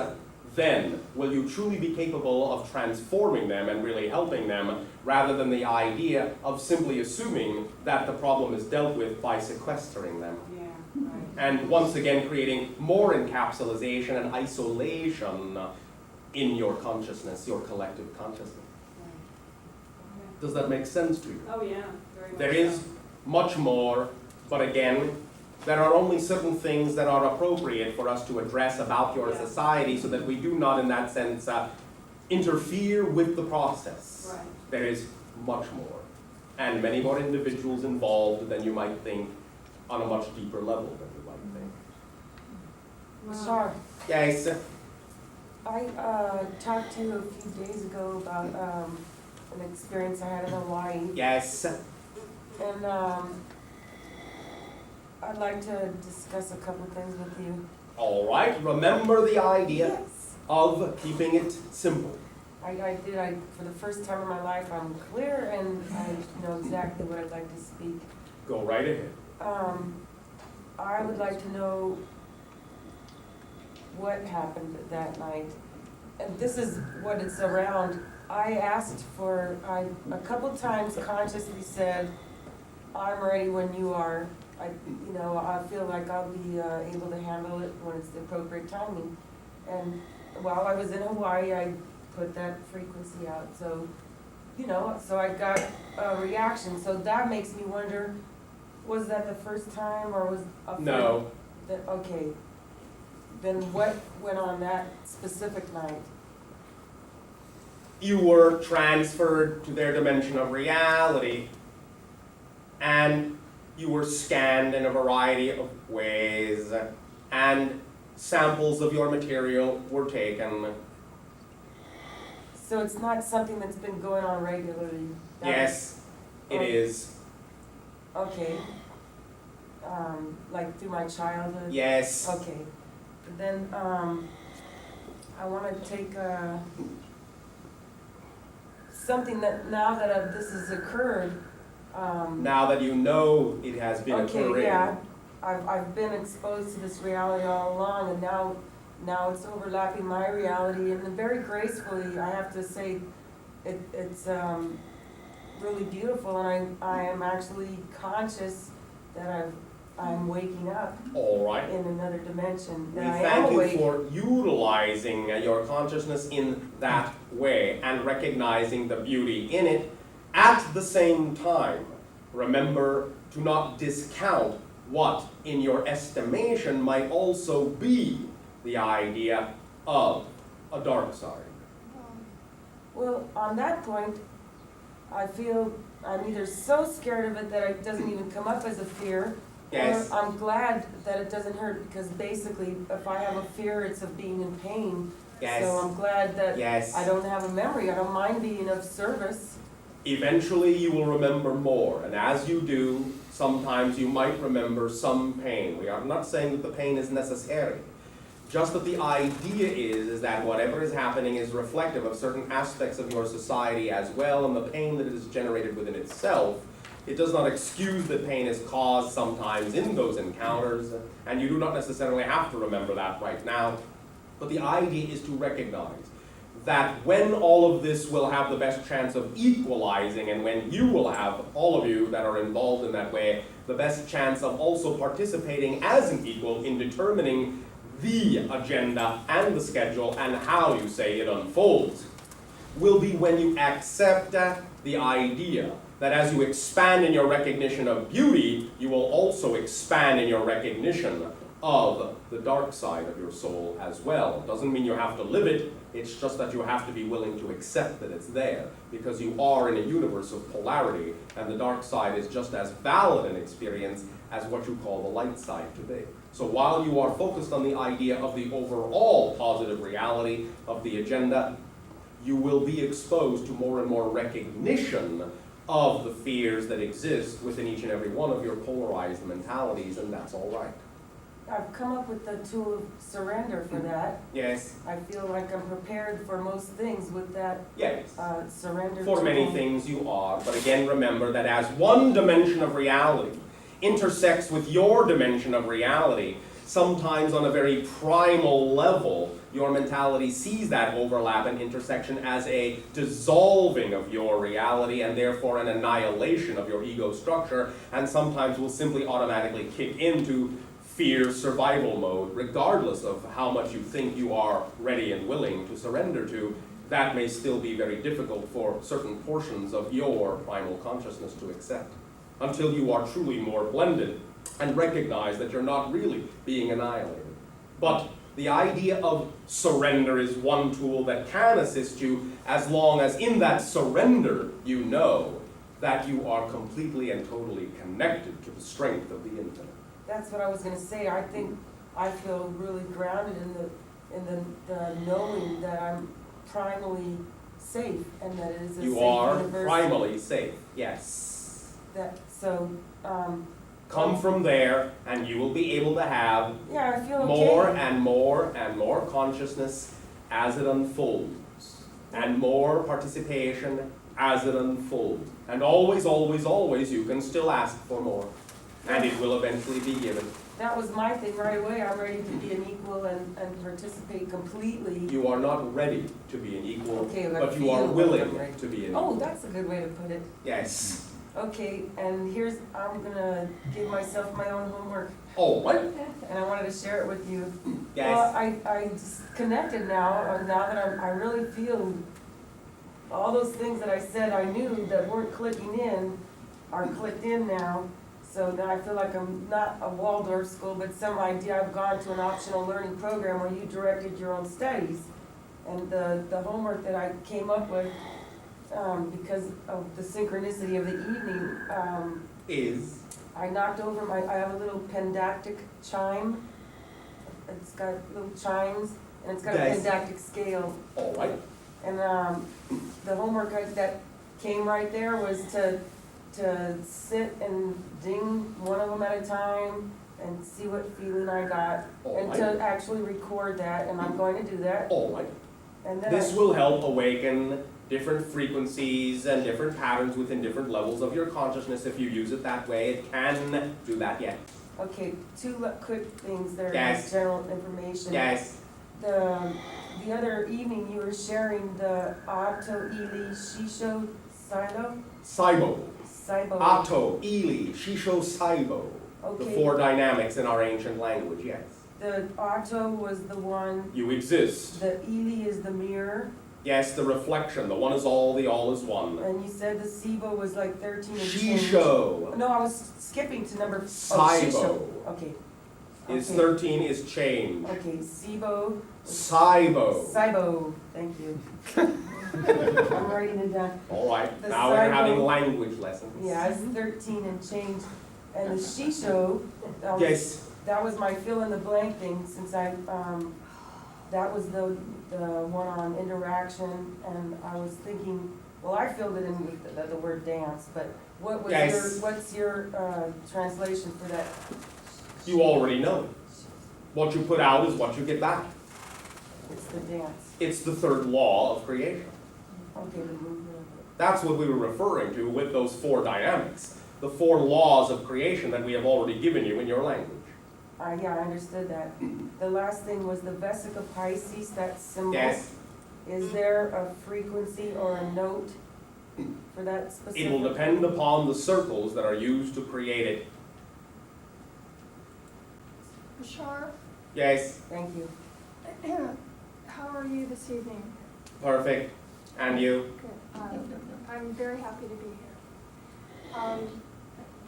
then will you truly be capable of transforming them and really helping them, rather than the idea of simply assuming that the problem is dealt with by sequestering them. Yeah, right. And once again creating more encapsulation and isolation in your consciousness, your collective consciousness. Right. Does that make sense to you? Oh, yeah, very much. There is much more, but again, there are only certain things that are appropriate for us to address about your society so that we do not, in that sense, interfere with the process. Right. There is much more, and many more individuals involved than you might think on a much deeper level than you might think. Wow. Bashar, Yes, I talked to you a few days ago about an experience I had in Hawaii, yes. and I'd like to discuss a couple things with you. All right, remember the idea Yes. of keeping it simple. For the first time in my life, I'm clear and I know exactly what I'd like to speak. Go right ahead. I would like to know what happened that night. And this is what it's around. I asked for, I a couple times consciously said, I'm ready when you are. I feel like I'll be able to handle it when it's the appropriate timing. And while I was in Hawaii, I put that frequency out. So, so I got a reaction. So that makes me wonder, was that the first time or was a No. Okay. Then what went on that specific night? You were transferred to their dimension of reality, and you were scanned in a variety of ways, and samples of your material were taken. So it's not something that's been going on regularly? Yes, it is. Okay. Like through my childhood? Yes. Okay. Then, I wanna take, something that, now that this has occurred, Now that you know it has been occurring. okay, yeah, I've been exposed to this reality all along, and now it's overlapping my reality, and very gracefully, I have to say, it's really beautiful, and I am actually conscious that I'm waking up All right. in another dimension. We That I am thank you awake. for utilizing your consciousness in that way and recognizing the beauty in it. At the same time, remember to not discount what, in your estimation, might also be the idea of a dark side. Well, on that point, I feel I'm either so scared of it that it doesn't even come up as a fear, Yes. or I'm glad that it doesn't hurt, because basically, if I have a fear, it's of being in pain. Yes. So I'm glad that Yes. I don't have a memory. I don't mind being of service. Eventually you will remember more, and as you do, sometimes you might remember some pain. We are not saying that the pain is necessary. Just that the idea is that whatever is happening is reflective of certain aspects of your society as well, and the pain that it is generated within itself. It does not excuse that pain is caused sometimes in those encounters, and you do not necessarily have to remember that right now. But the idea is to recognize that when all of this will have the best chance of equalizing, and when you will have, all of you that are involved in that way, the best chance of also participating as an equal in determining the agenda and the schedule and how you say it unfolds, will be when you accept the idea that as you expand in your recognition of beauty, you will also expand in your recognition of the dark side of your soul as well. It doesn't mean you have to live it, it's just that you have to be willing to accept that it's there, because you are in a universe of polarity, and the dark side is just as valid an experience as what you call the light side to be. So while you are focused on the idea of the overall positive reality of the agenda, you will be exposed to more and more recognition of the fears that exist within each and every one of your polarized mentalities, and that's all right. I've come up with the tool of surrender for that. Yes, I feel like I'm prepared for most things with that yes. surrender For many tool. things you are, but again remember that as one dimension of reality intersects with your dimension of reality, sometimes on a very primal level, your mentality sees that overlap and intersection as a dissolving of your reality and therefore an annihilation of your ego structure, and sometimes will simply automatically kick into fear survival mode, regardless of how much you think you are ready and willing to surrender to. That may still be very difficult for certain portions of your primal consciousness to accept, until you are truly more blended and recognize that you're not really being annihilated. But the idea of surrender is one tool that can assist you, as long as in that surrender you know that you are completely and totally connected to the strength of the infinite. That's what I was gonna say. I think I feel really grounded in the knowing that I'm primally safe, and that it is a safe You are universe. primally safe, yes. Come from there, and you will be able to have Yeah, I feel okay. more and more and more consciousness as it unfolds, and more participation as it unfolds. And always, always, always, you can still ask for more. and it will eventually be given. That was my thing right away. I'm ready to be an equal and participate completely. You are not ready to be an equal, Okay, I but you are feel like willing I'm ready. to be an Oh, equal. that's a good way to put it. Yes. Okay, and here's, I'm gonna give myself my own homework, Oh, what? and I wanted to share it with you. Yes. Well, I just connected now that I really feel all those things that I said I knew that weren't clicking in are clicked in now. So that I feel like I'm not a Waldorf school, but some idea I've gone to an optional learning program where you directed your own studies. And the homework that I came up with, because of the synchronicity of the evening, Is, I knocked over I have a little pendactic chime. It's got little chimes, and it's got a Yes. pendactic scale. all right. And the homework that came right there was to sit and ding one of them at a time and see what feeling I got. All And right. to actually record that, and I'm going to do that. All right. And then This will help awaken different frequencies and different patterns within different levels of your consciousness if you use it that way. It can do that, yes. Okay, two quick things there, Yes. just general information. Yes. The other evening, you were sharing the Auto Ely Shisho Silo? Saibo. Saibo. Ato, Ili, Shisho, Saibo. The Okay. four dynamics in our ancient language, yes. The Auto was the one, You exist. the Ely is the mirror, Yes, the reflection. The one is all, the all is one. and you said the Sibo was like 13 and change. Shisho. No, I was skipping to number, Saibo. Shisho. Okay. Is Okay. 13 is change. Okay, Sibo, Saibo. Saibo, thank you. I'm writing it down. All right, The now we're Saibo. having language lessons. Yeah, it's 13 and change. And the Shisho, that was, Yes, that was my fill in the blank thing, since that was the one on interaction, and I was thinking, well, I filled it in with the word dance, but what was Yes. what's your translation for that? you already know. What you put out is what you get back. It's the dance. It's the third law of creation. Okay, the movement of it. That's what we were referring to with those four dynamics. The four laws of creation that we have already given you in your language. Yeah, I understood that. The last thing was the Vesica Pisces, that symbol. Yes, Is there a frequency or a note for that specific? it will depend upon the circles that are used to create it. Bashar, Yes, Thank you. how are you this evening? perfect. And you? Good. I'm very happy to be here.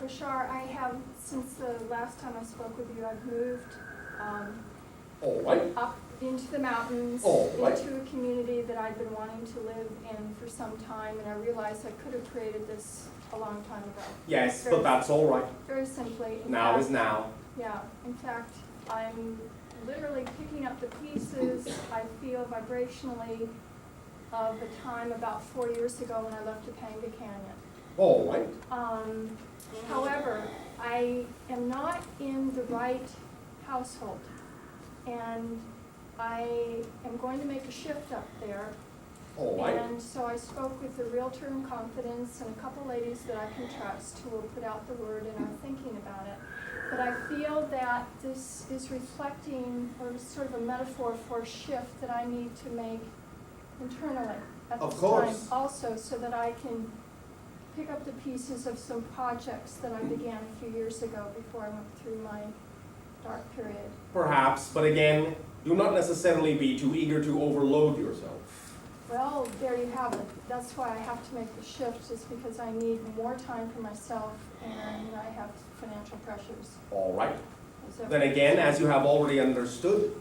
Bashar, I have, since the last time I spoke with you, I've moved All right. up into the mountains, Oh, right. into a community that I've been wanting to live in for some time, and I realized I could have created this a long time ago. Yes, but that's all right. Very simply. In Now fact- is now. Yeah, in fact, I'm literally picking up the pieces I feel vibrationally of a time about 4 years ago when I left Topanga Canyon. All right. However, I am not in the right household, and I am going to make a shift up there. All right. And so I spoke with the realtor in confidence and a couple ladies that I can trust who will put out the word and are thinking about it. But I feel that this is reflecting, or sort of a metaphor for a shift that I need to make internally at Of this time course. also, so that I can pick up the pieces of some projects that I began a few years ago before I went through my dark period. Perhaps, but again, do not necessarily be too eager to overload yourself. Well, there you have it. That's why I have to make the shift, is because I need more time for myself and I have financial pressures. All right. So- Then again, as you have already understood,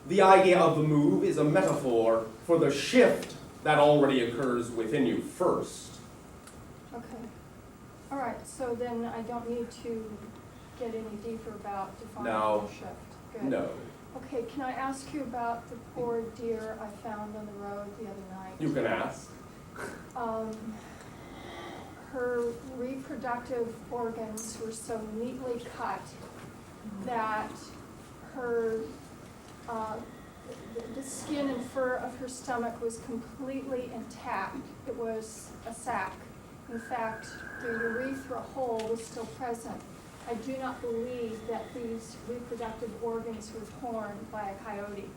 the idea of the move is a metaphor for the shift that already occurs within you first. Okay. All right, so then I don't need to get any deeper about defining No. the shift. Good. No. Okay, can I ask you about the poor deer I found on the road the other night? You can ask. Her reproductive organs were so neatly cut that her, the skin and fur of her stomach was completely intact. It was a sac. In fact, the urethra hole was still present. I do not believe that these reproductive organs were torn by a coyote.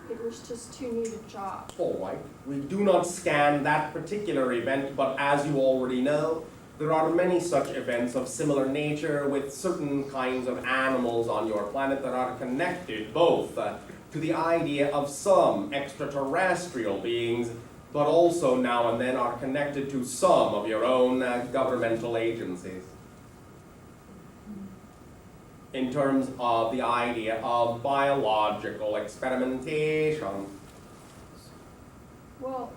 It was just too neat a job. All right, we do not scan that particular event, but as you already know, there are many such events of similar nature with certain kinds of animals on your planet that are connected both to the idea of some extraterrestrial beings, but also now and then are connected to some of your own governmental agencies. In terms of the idea of biological experimentation. Well,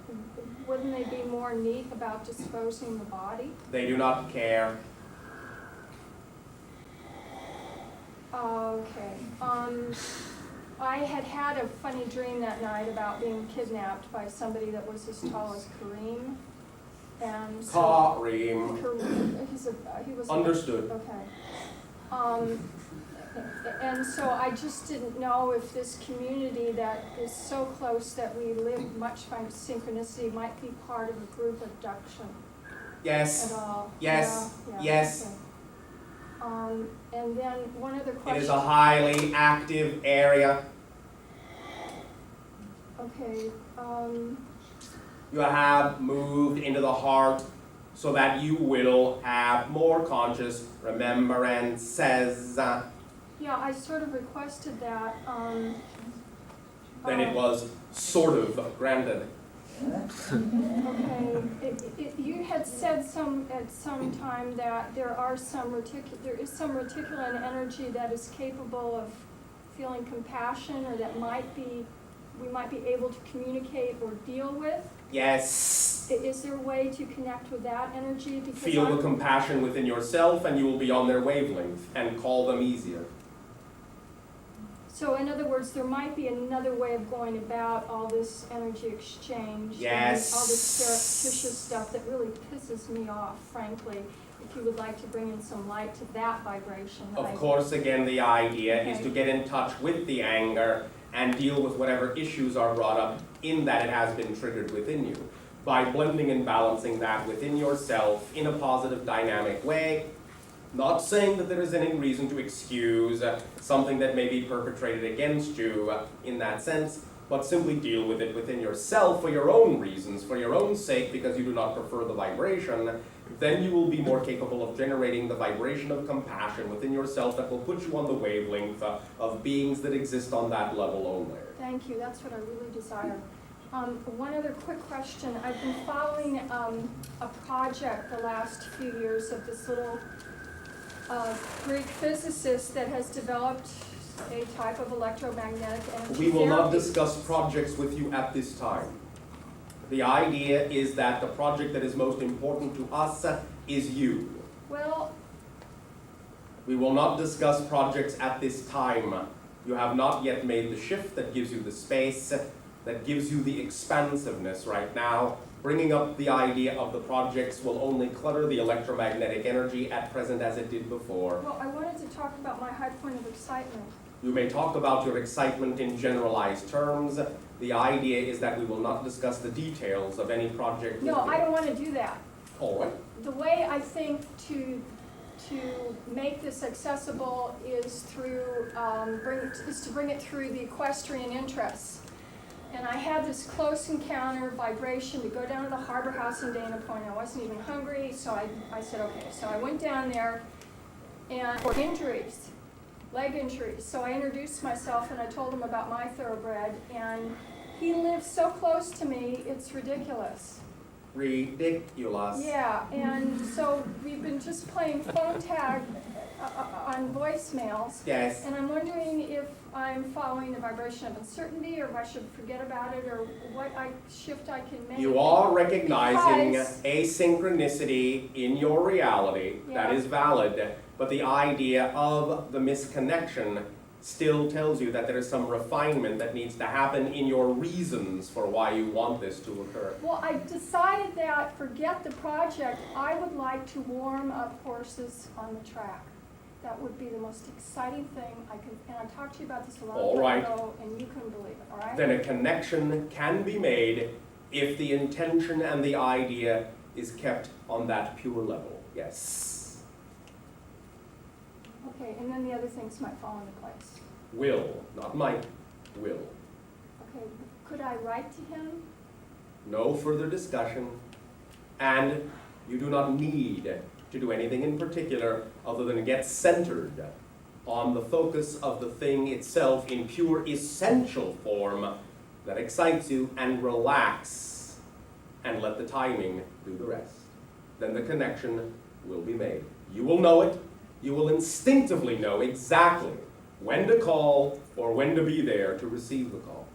wouldn't they be more neat about disposing the body? They do not care. Okay. I had a funny dream that night about being kidnapped by somebody that was as tall as Kareem. And so, Kareem. he was. Understood. Okay. And so I just didn't know if this community that is so close that we live much by synchronicity might be part of a group abduction Yes. at all. Yes. Yeah, yeah, Yes. okay. And then one other It question. is a highly active area. Okay, You have moved into the heart so that you will have more conscious remembrances yeah, I sort of requested that, than it was sort of granted. Okay, you had said at some time that there is some reticular energy that is capable of feeling compassion, or that we might be able to communicate or deal with. Yes. Is there a way to connect with that energy? Because Feel the compassion within yourself and you will be on their wavelength and call them easier. So in other words, there might be another way of going about all this energy exchange. Yes. And all this surreptitious stuff that really pisses me off, frankly. If you would like to bring in some light to that vibration. Of course, again, the idea is Okay. to get in touch with the anger and deal with whatever issues are brought up in that it has been triggered within you. By blending and balancing that within yourself in a positive, dynamic way. Not saying that there is any reason to excuse something that may be perpetrated against you in that sense, but simply deal with it within yourself for your own reasons, for your own sake, because you do not prefer the vibration. Then you will be more capable of generating the vibration of compassion within yourself that will put you on the wavelength of beings that exist on that level only. Thank you, that's what I really desire. One other quick question. I've been following a project the last few years of this little Greek physicist that has developed a type of electromagnetic energy We will not therapy. discuss projects with you at this time. The idea is that the project that is most important to us is you. Well, We will not discuss projects at this time. You have not yet made the shift that gives you the space, that gives you the expansiveness right now. Bringing up the idea of the projects will only clutter the electromagnetic energy at present as it did before. well, I wanted to talk about my high point of excitement. You may talk about your excitement in generalized terms. The idea is that we will not discuss the details of any project. No, with you. I don't want to do that. All right. The way I think to make this accessible is through to bring it through the equestrian interests. And I had this close encounter vibration to go down to the Harbor House in Dana Point. I wasn't even hungry, so I said okay. So I went down there and for injuries, leg injuries. So I introduced myself and I told him about my thoroughbred, and he lives so close to me, it's ridiculous. Ridiculous. Yeah, and so we've been just playing phone tag on voicemails. Yes. And I'm wondering if I'm following the vibration of uncertainty, or if I should forget about it, or what shift I can make. You are recognizing Because- asynchronicity in your reality. That Yeah. is valid. But the idea of the misconnection still tells you that there is some refinement that needs to happen in your reasons for why you want this to occur. Well, I decided that, forget the project, I would like to warm up horses on the track. That would be the most exciting thing I could, and I talked to you about this a All long right. time ago, and you couldn't believe it, all right? Then a connection can be made if the intention and the idea is kept on that pure level. Yes. Okay, and then the other things might fall into place. Will, not might, will. Okay, could I write to him? No further discussion, and you do not need to do anything in particular other than get centered on the focus of the thing itself in pure essential form that excites you, and relax and let the timing do the rest. Then the connection will be made. You will know it. You will instinctively know exactly when to call or when to be there to receive the call.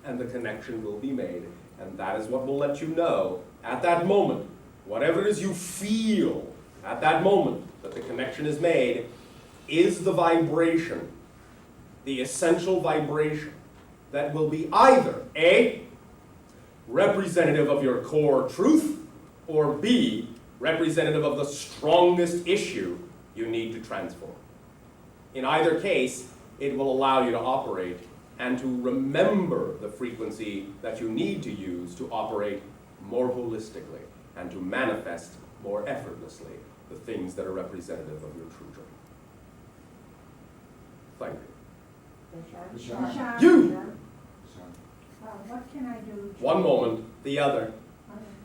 And the connection will be made. And that is what will let you know at that moment, whatever it is you feel at that moment that the connection is made, is the vibration, the essential vibration that will be either A, representative of your core truth, or B, representative of the strongest issue you need to transform. In either case, it will allow you to operate and to remember the frequency that you need to use to operate more holistically and to manifest more effortlessly the things that are representative of your true joy. Thank you. Bashar? You! What can I do? One moment, the other.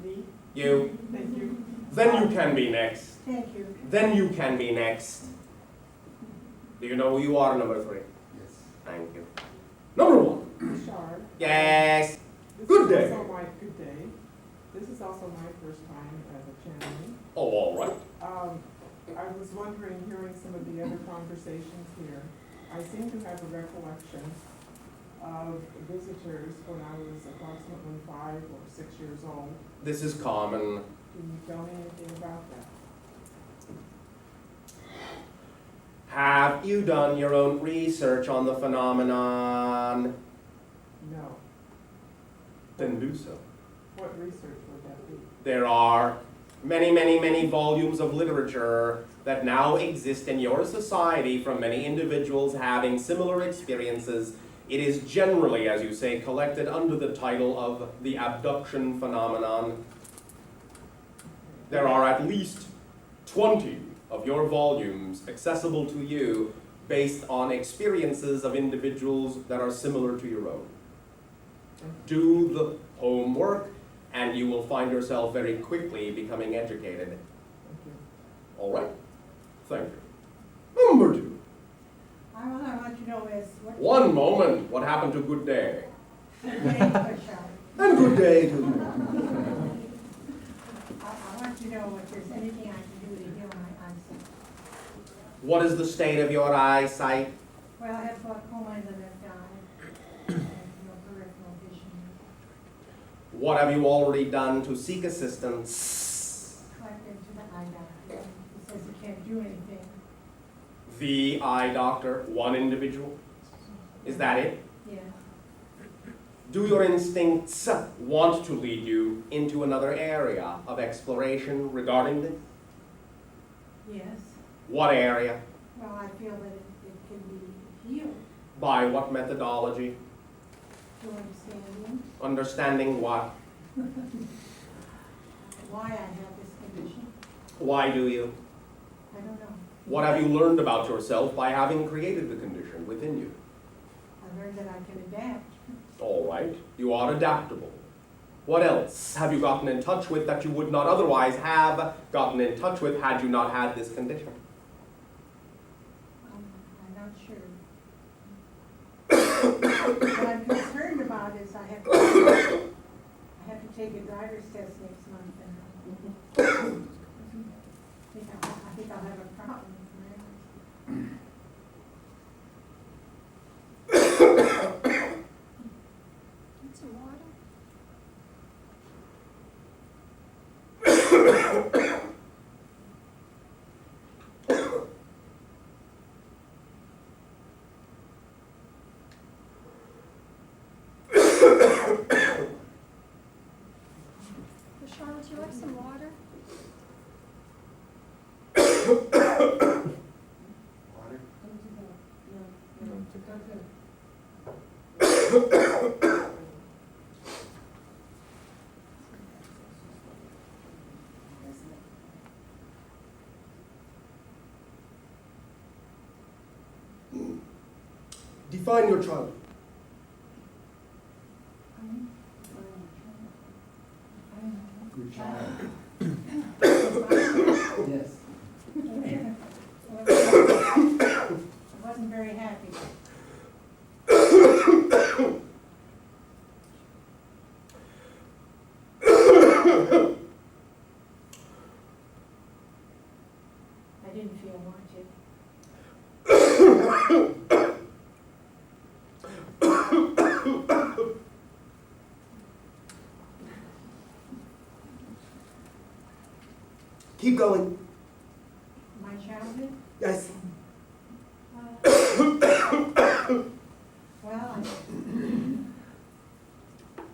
Me? You. Thank you. Then you can be next. Thank you. Then you can be next. Do you know who you are, number 3? Yes. Thank you. Number 1. Bashar? Yes. This Good is day. also my good day. This is also my first time as a channeling. Oh, all right. I was wondering, hearing some of the other conversations here, I seem to have a recollection of visitors when I was approximately 5 or 6 years old. This is common. Can you tell me anything about that? Have you done your own research on the phenomenon? No. Then do so. What research would that be? There are many volumes of literature that now exist in your society from many individuals having similar experiences. It is generally, as you say, collected under the title of the abduction phenomenon. There are at least 20 of your volumes accessible to you based on experiences of individuals that are similar to your own. Do the homework, and you will find yourself very quickly becoming educated. Thank you. All right? Thank you. Number 2. All I want to know is what. One moment. What happened to good day? Bashar. And good day to you. I want to know if there's anything I can do to heal my eyesight. What is the state of your eyesight? Well, I have glaucoma in the left eye, and no peripheral vision. What have you already done to seek assistance? Collected to the eye doctor. He says he can't do anything. The eye doctor, one individual? Is that it? Yeah. Do your instincts want to lead you into another area of exploration regarding this? Yes. What area? Well, I feel that it can be healed By what methodology? through understanding Understanding what? why I have this condition. Why do you? I don't know. What have you learned about yourself by having created the condition within you? I learned that I can adapt. All right, you are adaptable. What else have you gotten in touch with that you would not otherwise have gotten in touch with had you not had this condition? I'm not sure. What I'm concerned about is I have to take a driver's test next month, and I think I'll have a problem with my eyes. Need some water? Bashar, would you like some water? Water? Define your child. Your child. Yes. I wasn't very happy. I didn't feel wanted. Keep going. My childhood? Yes. Well,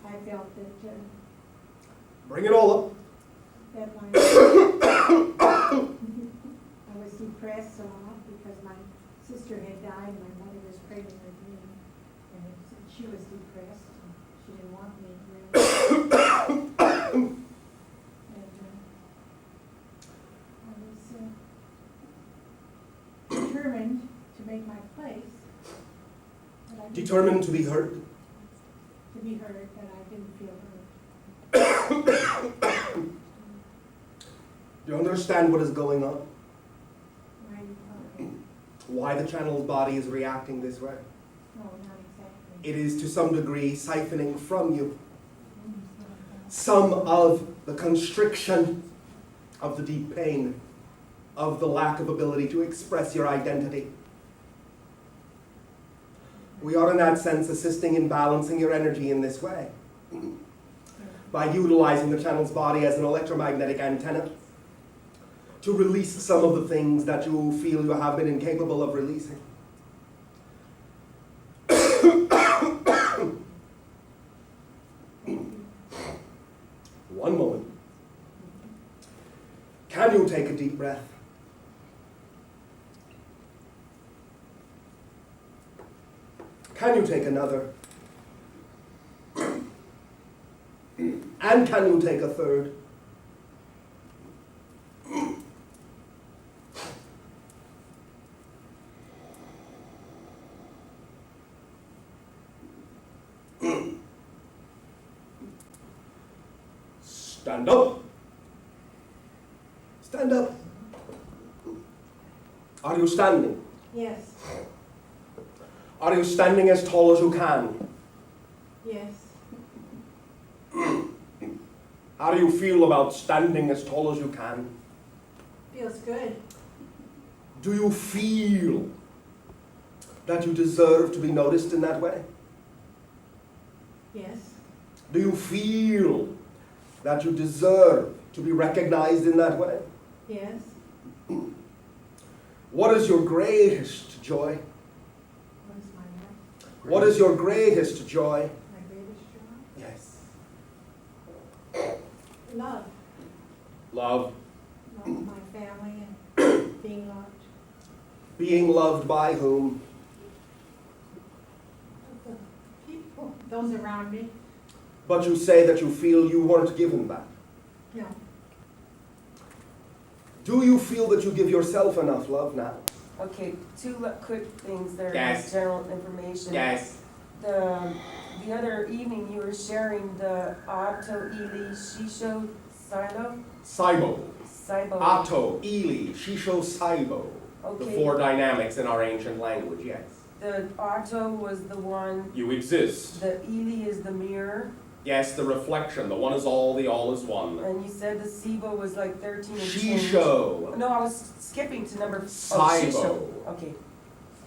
I felt that, Bring it all up. that I was depressed a lot because my sister had died and my mother was pregnant with me. And she was depressed and she didn't want me really. And I was determined to make my place. But I didn't- Determined to be heard. To be heard, but I didn't feel heard. Do you understand what is going on? Right, Why the channel's body is reacting this way? no, not exactly. It is to some degree siphoning from you some of the constriction of the deep pain, of the lack of ability to express your identity. We are in that sense assisting in balancing your energy in this way by utilizing the channel's body as an electromagnetic antenna to release some of the things that you feel you have been incapable of releasing. One moment. Can you take a deep breath? Can you take another? And can you take a third? Stand up. Stand up. Are you standing? Yes, Are you standing as tall as you can? yes, How do you feel about standing as tall as you can? feels good. Do you feel that you deserve to be noticed in that way? Yes, Do you feel that you deserve to be recognized in that way? yes. What is your greatest joy? What is my life? What is your greatest joy? My greatest joy? Yes. Love. Love. Love my family and being loved. Being loved by whom? The people, those around me. But you say that you feel you weren't given that. No, Do you feel that you give yourself enough love now? Okay, two quick things there, Yes. general information. Yes. The other evening you were sharing the Otto Eli Shisho Silo? Saibo. Saibo. Ato, Ili, Shisho, Saibo. The Okay. four dynamics in our ancient language, yes. The Otto was the one, You exist. the Eli is the mirror, Yes, the reflection. The one is all, the all is one. and you said the Sibo was like 13 and change. Shisho No, I was skipping to number, Saibo. Shisho. Okay.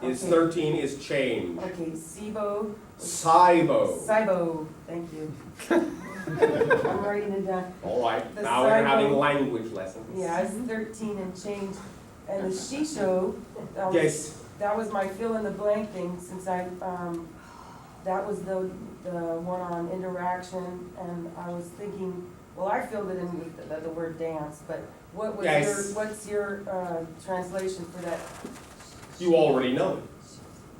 is Okay. 13 is change. Okay, Sibo. Saibo. Saibo, thank you. I'm writing it down. All right, The now we're Saibo. having language lessons. Yeah, it's 13 and change. And the Shisho, that was, Yes. that was my fill in the blank thing, since that was the one on interaction, and I was thinking, well, I filled it in with the word dance, but what was Yes. what's your translation for that? You already know it.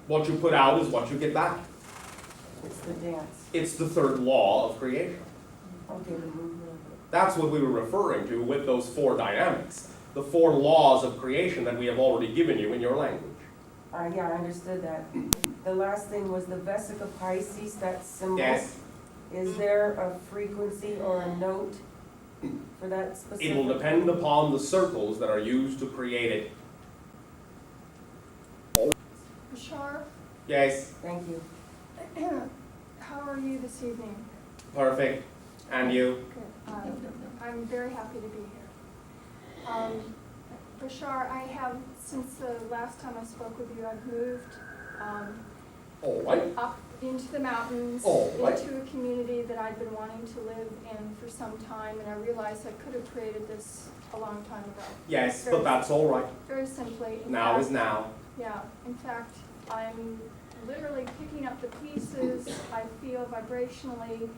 What you put out is what you get back. It's the dance. It's the third law of creation. Okay, the movement. That's what we were referring to with those four dynamics. The four laws of creation that we have already given you in your language. Yeah, I understood that. The last thing was the Vesica Pisces, that symbol. Yes, Is there a frequency or a note for that specific? it will depend upon the circles that are used to create it. Bashar, Yes, Thank you. how are you this evening? perfect. And you? Good. I'm very happy to be here. Bashar, I have, since the last time I spoke with you, I've moved All right. up into the mountains, Oh, right. into a community that I've been wanting to live in for some time, and I realized I could have created this a long time ago. Yes, but that's all right. Very simply. In Now fact- is now. Yeah, in fact, I'm literally picking up the pieces I feel vibrationally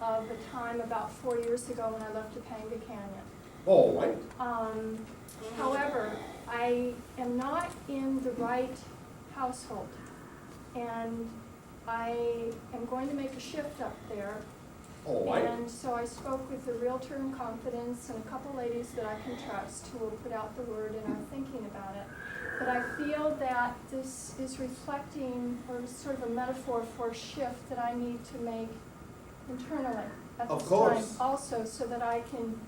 of a time about 4 years ago when I left Topanga Canyon. All right. However, I am not in the right household, and I am going to make a shift up there. All right. And so I spoke with a realtor in confidence and a couple ladies that I can trust who will put out the word and are thinking about it. But I feel that this is reflecting, or sort of a metaphor for a shift that I need to make internally at Of this time course. also, so that I can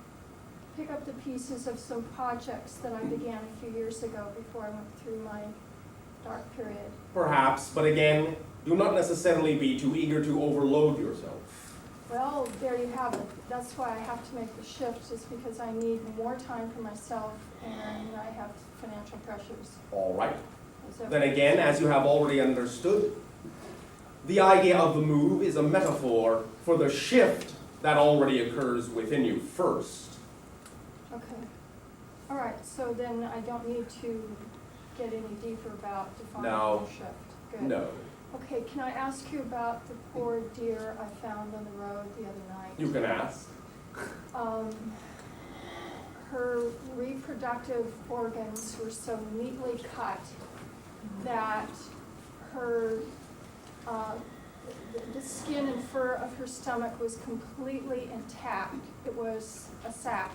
pick up the pieces of some projects that I began a few years ago before I went through my dark period. Perhaps, but again, do not necessarily be too eager to overload yourself. Well, there you have it. That's why I have to make the shift, is because I need more time for myself and I have financial pressures. All right. So- Then again, as you have already understood, the idea of the move is a metaphor for the shift that already occurs within you first. Okay. All right, so then I don't need to get any deeper about defining No. the shift. Good. No. Okay, can I ask you about the poor deer I found on the road the other night? You can ask. Her reproductive organs were so neatly cut that her, the skin and fur of her stomach was completely intact. It was a sac.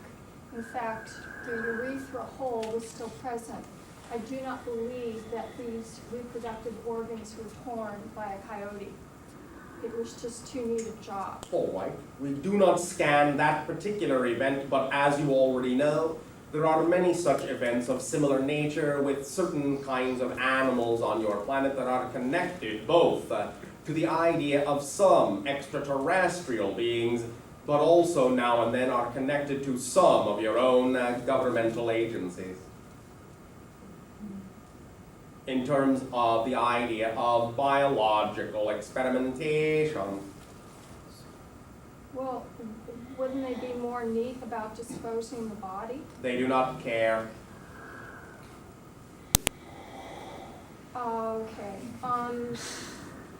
In fact, the urethra hole was still present. I do not believe that these reproductive organs were torn by a coyote. It was just too neat a job. All right. We do not scan that particular event, but as you already know, there are many such events of similar nature with certain kinds of animals on your planet that are connected both to the idea of some extraterrestrial beings, but also now and then are connected to some of your own governmental agencies. In terms of the idea of biological experimentation. Well, wouldn't they be more neat about disposing the body? They do not care. Okay.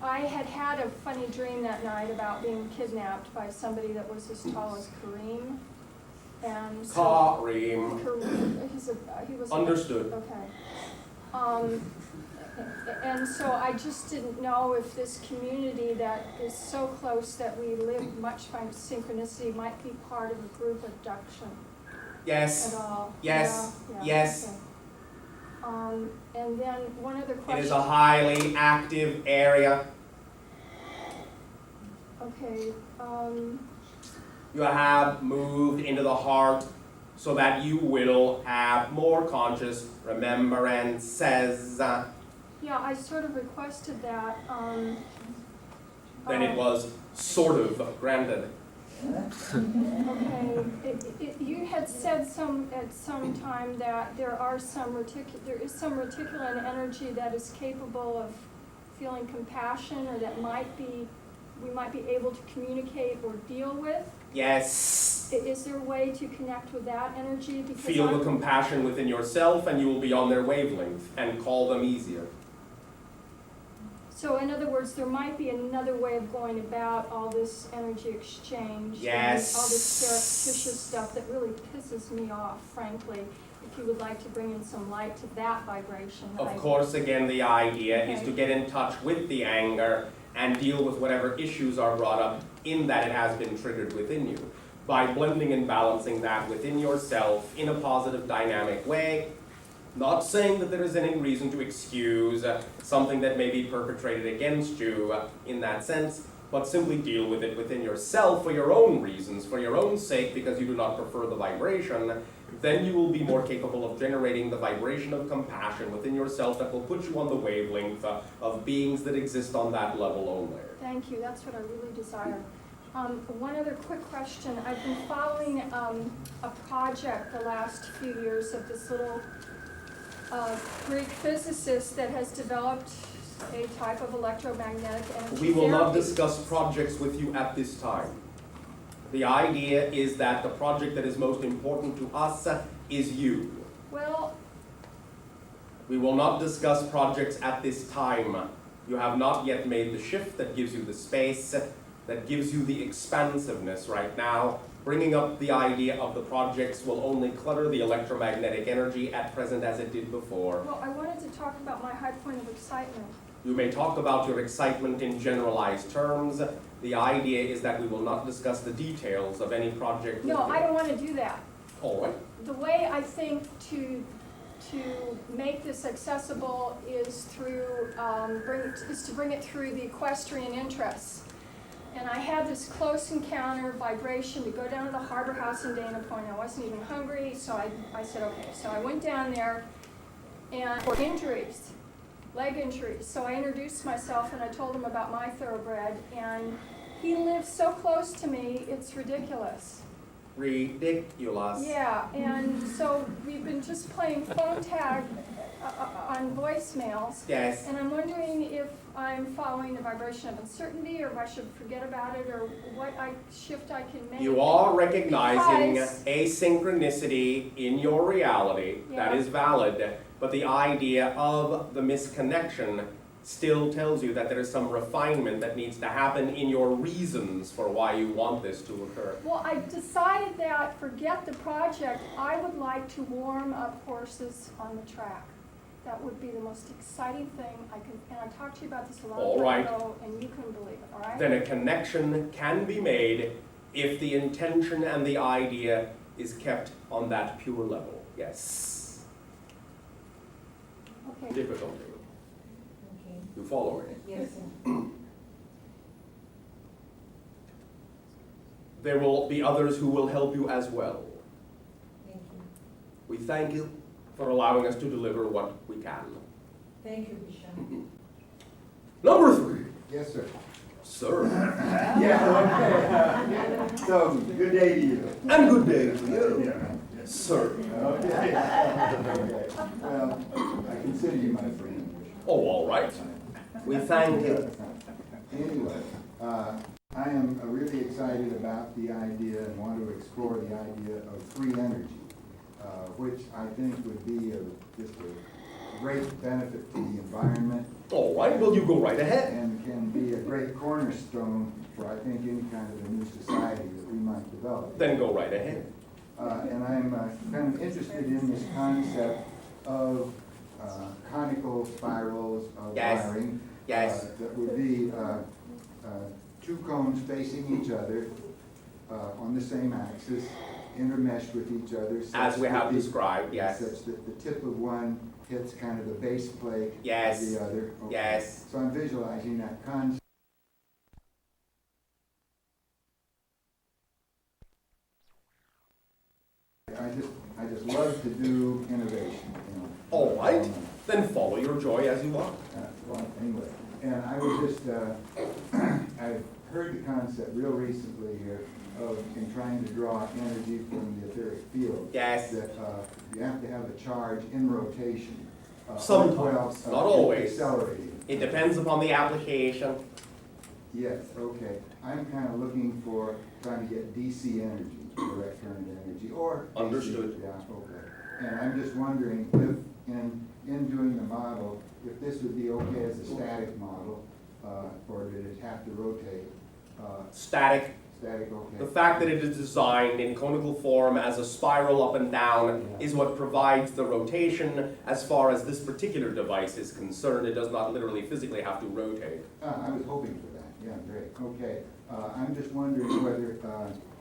I had a funny dream that night about being kidnapped by somebody that was as tall as Kareem. And so Kareem. he was Understood. Okay. And so I just didn't know if this community that is so close that we live much by synchronicity might be part of a group abduction Yes. at all. Yes. Yeah, Yes. okay. And then one other question. It is a highly active area. Okay, You have moved into the heart so that you will have more conscious remembrances. yeah, I sort of requested that, Then it was sort of granted. okay, you had said at some time that there is some reticular energy that is capable of feeling compassion, or that we might be able to communicate or deal with. Yes. Is there a way to connect with that energy? Because Feel the compassion within yourself and you will be on their wavelength and call them easier. So in other words, there might be another way of going about all this energy exchange. Yes. And all this surreptitious stuff that really pisses me off, frankly. If you would like to bring in some light to that vibration. Of course, again, the idea is to get in touch with the anger and deal with whatever issues are brought up in that it has been triggered within you. By blending and balancing that within yourself in a positive, dynamic way, Not saying that there is any reason to excuse something that may be perpetrated against you in that sense, but simply deal with it within yourself for your own reasons, for your own sake, because you do not prefer the vibration. Then you will be more capable of generating the vibration of compassion within yourself that will put you on the wavelength of beings that exist on that level only. Thank you, that's what I really desire. One other quick question. I've been following a project the last few years of this little Greek physicist that has developed a type of electromagnetic energy We will not therapy. discuss projects with you at this time. The idea is that the project that is most important to us is you. Well, We will not discuss projects at this time. You have not yet made the shift that gives you the space, that gives you the expansiveness right now. Bringing up the idea of the projects will only clutter the electromagnetic energy at present as it did before. well, I wanted to talk about my high point of excitement. You may talk about your excitement in generalized terms. The idea is that we will not discuss the details of any project. No, with you. I don't want to do that. All right. The way I think to make this accessible is through to bring it through the equestrian interests. And I had this close encounter vibration to go down to the Harbor House in Dana Point. I wasn't even hungry, so I said okay. So I went down there and for injuries, leg injuries. So I introduced myself and I told him about my thoroughbred, and he lives so close to me, it's ridiculous. Ridiculous. Yeah, and so we've been just playing phone tag on voicemails. Yes. And I'm wondering if I'm following the vibration of uncertainty, or if I should forget about it, or what shift I can make. You are recognizing Because- asynchronicity in your reality. That Yeah. is valid. But the idea of the misconnection still tells you that there is some refinement that needs to happen in your reasons for why you want this to occur. Well, I decided that, forget the project, I would like to warm up horses on the track. That would be the most exciting thing I could, and I talked to you about this a long All time right. ago, and you couldn't believe it, all right? Then a connection can be made if the intention and the idea is kept on that pure level. Yes. Okay. Difficulty. Okay, You follow it? yes. There will be others who will help you as well. Thank you. We thank you for allowing us to deliver what we can. Thank you, Bashar. Number 3. Yes, sir. Sir. Yeah, okay. So, good day to you. And good day to you. Sir. Okay. Well, I consider you my friend. Oh, all right. We thank you. Anyway, I am really excited about the idea and want to explore the idea of free energy, which I think would be just a great benefit to the environment. All right, well, you go right ahead. And can be a great cornerstone for, I think, any kind of a new society that we might develop. Then go right ahead. And I'm kind of interested in this concept of conical spirals of Yes. wiring. Yes. That would be two cones facing each other on the same axis, intermeshed with each other. As we have such that described, yes. Such that the tip of one hits kind of the base plate Yes. of the other. Okay. Yes. So I'm visualizing that concept. I just love to do innovation, you know. All right. Then follow your joy as you are. Well, anyway, and I was just, I've heard the concept real recently here of, in trying to draw energy from the etheric field. Yes. That you have to have a charge in rotation. Sometimes, not always. Accelerating. It depends upon the application. Yes, okay. I'm kind of looking for trying to get DC energy, direct current energy, or AC. Understood. Yeah, okay. And I'm just wondering if, in doing the model, if this would be okay as a static model, or did it have to rotate? Static. Static, okay. The fact that it is designed in conical form as a spiral up and down is what provides the rotation. As far as this particular device is concerned, it does not literally physically have to rotate. I was hoping for that, yeah, great, okay. I'm just wondering whether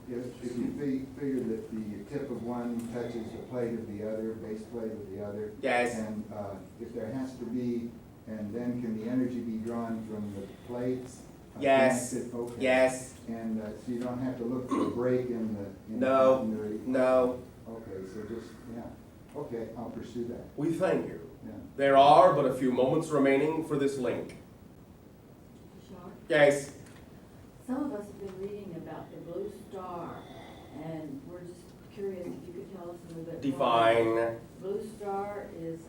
if you figure that the tip of one touches the plate of the other, base plate of the other. Yes. And if there has to be, and then can the energy be drawn from the plates? Yes. Connected? Okay. Yes. And so you don't have to look for a break in the No. continuity? No. Okay, so just, yeah. Okay, I'll pursue that. We thank you. Yeah. There are but a few moments remaining for this link. Bashar, Yes. some of us have been reading about the blue star, and we're just curious if you could tell us a little bit more. Define. Blue star is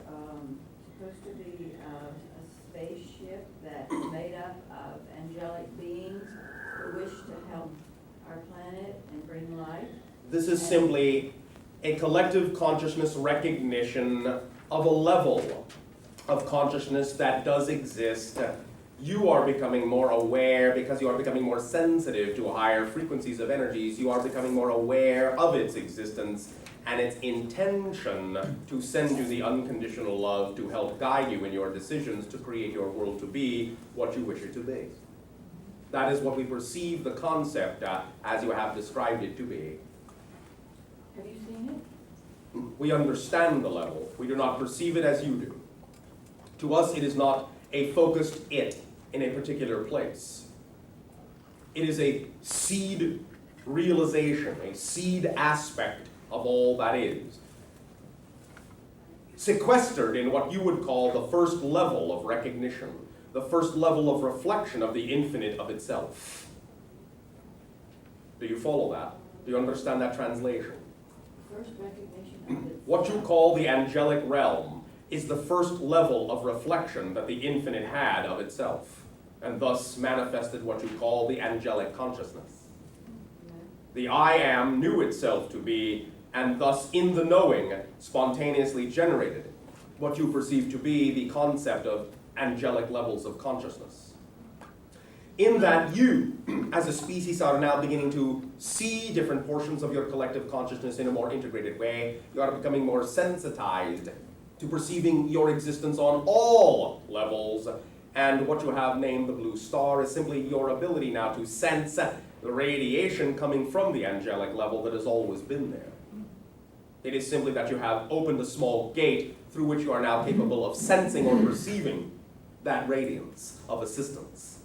supposed to be a spaceship that's made up of angelic beings who wish to help our planet and bring light. This is simply a collective consciousness recognition of a level of consciousness that does exist. You are becoming more aware because you are becoming more sensitive to higher frequencies of energies. You are becoming more aware of its existence and its intention to send you the unconditional love to help guide you in your decisions to create your world to be what you wish it to be. That is what we perceive the concept as you have described it to be. Have you seen it? We understand the level. We do not perceive it as you do. To us, it is not a focused it in a particular place. It is a seed realization, a seed aspect of all that is. Sequestered in what you would call the first level of recognition, the first level of reflection of the infinite of itself. Do you follow that? Do you understand that translation? First recognition of it. What you call the angelic realm is the first level of reflection that the infinite had of itself, and thus manifested what you call the angelic consciousness. The I am knew itself to be, and thus in the knowing spontaneously generated what you perceive to be the concept of angelic levels of consciousness. In that you, as a species, are now beginning to see different portions of your collective consciousness in a more integrated way. You are becoming more sensitized to perceiving your existence on all levels. And what you have named the blue star is simply your ability now to sense the radiation coming from the angelic level that has always been there. It is simply that you have opened a small gate through which you are now capable of sensing or perceiving that radiance of assistance.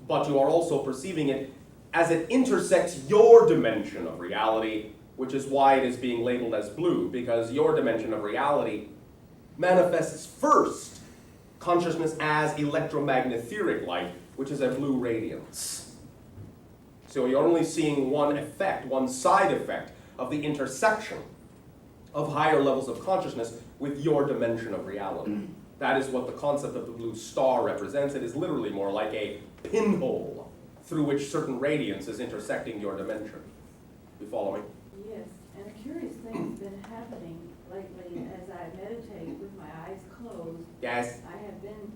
But you are also perceiving it as it intersects your dimension of reality, which is why it is being labeled as blue, because your dimension of reality manifests first consciousness as electromagnetheric light, which is a blue radiance. So you're only seeing one effect, one side effect of the intersection of higher levels of consciousness with your dimension of reality. That is what the concept of the blue star represents. It is literally more like a pinhole through which certain radiance is intersecting your dimension. You follow me? Yes, and a curious thing has been happening lately as I meditate with my eyes closed. Yes. I have been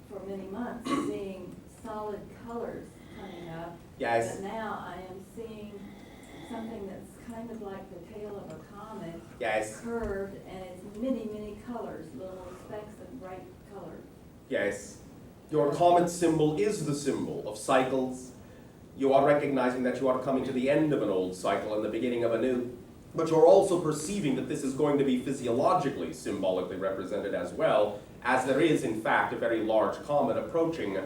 for many months seeing solid colors coming up. Yes. But now I am seeing something that's kind of like the tail of a comet. Yes. Curved, and it's many, many colors, little specks of bright colors. Yes. Your comet symbol is the symbol of cycles. You are recognizing that you are coming to the end of an old cycle and the beginning of a new. But you're also perceiving that this is going to be physiologically, symbolically represented as well, as there is, in fact, a very large comet approaching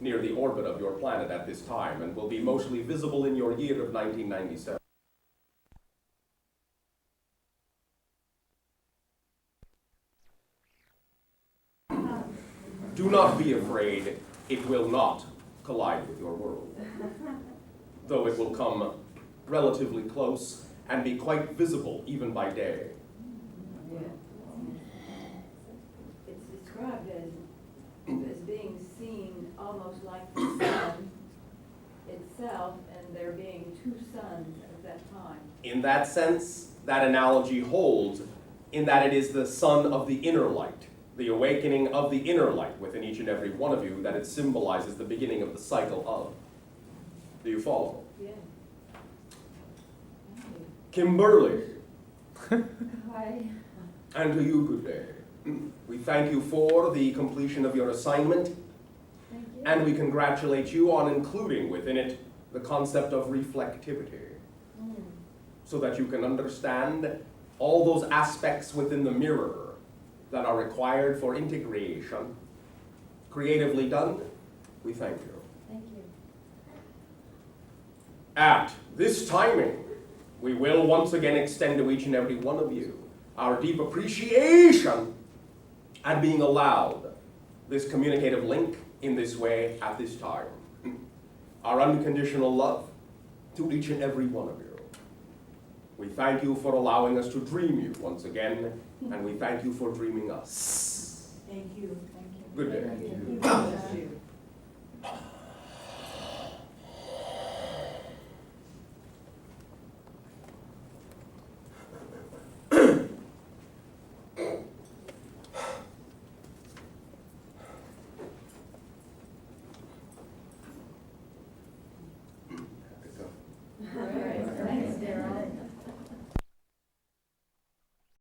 near the orbit of your planet at this time and will be mostly visible in your year of 1997. Do not be afraid, it will not collide with your world, though it will come relatively close and be quite visible even by day. Yeah. It's described as being seen almost like the sun itself, and there being two suns at that time. In that sense, that analogy holds in that it is the sun of the inner light, the awakening of the inner light within each and every one of you, that it symbolizes the beginning of the cycle of. Do you follow? Yeah. Thank you. Kimberly, Hi. and to you, good day. We thank you for the completion of your assignment, Thank you. and we congratulate you on including within it the concept of reflectivity. so that you can understand all those aspects within the mirror that are required for integration. Creatively done, we thank you. Thank you. At this timing, we will once again extend to each and every one of you our deep appreciation at being allowed this communicative link in this way at this time. Our unconditional love to each and every one of you. We thank you for allowing us to dream you once again, and we thank you for dreaming us. Thank you. Good day. Thank you. Thank you.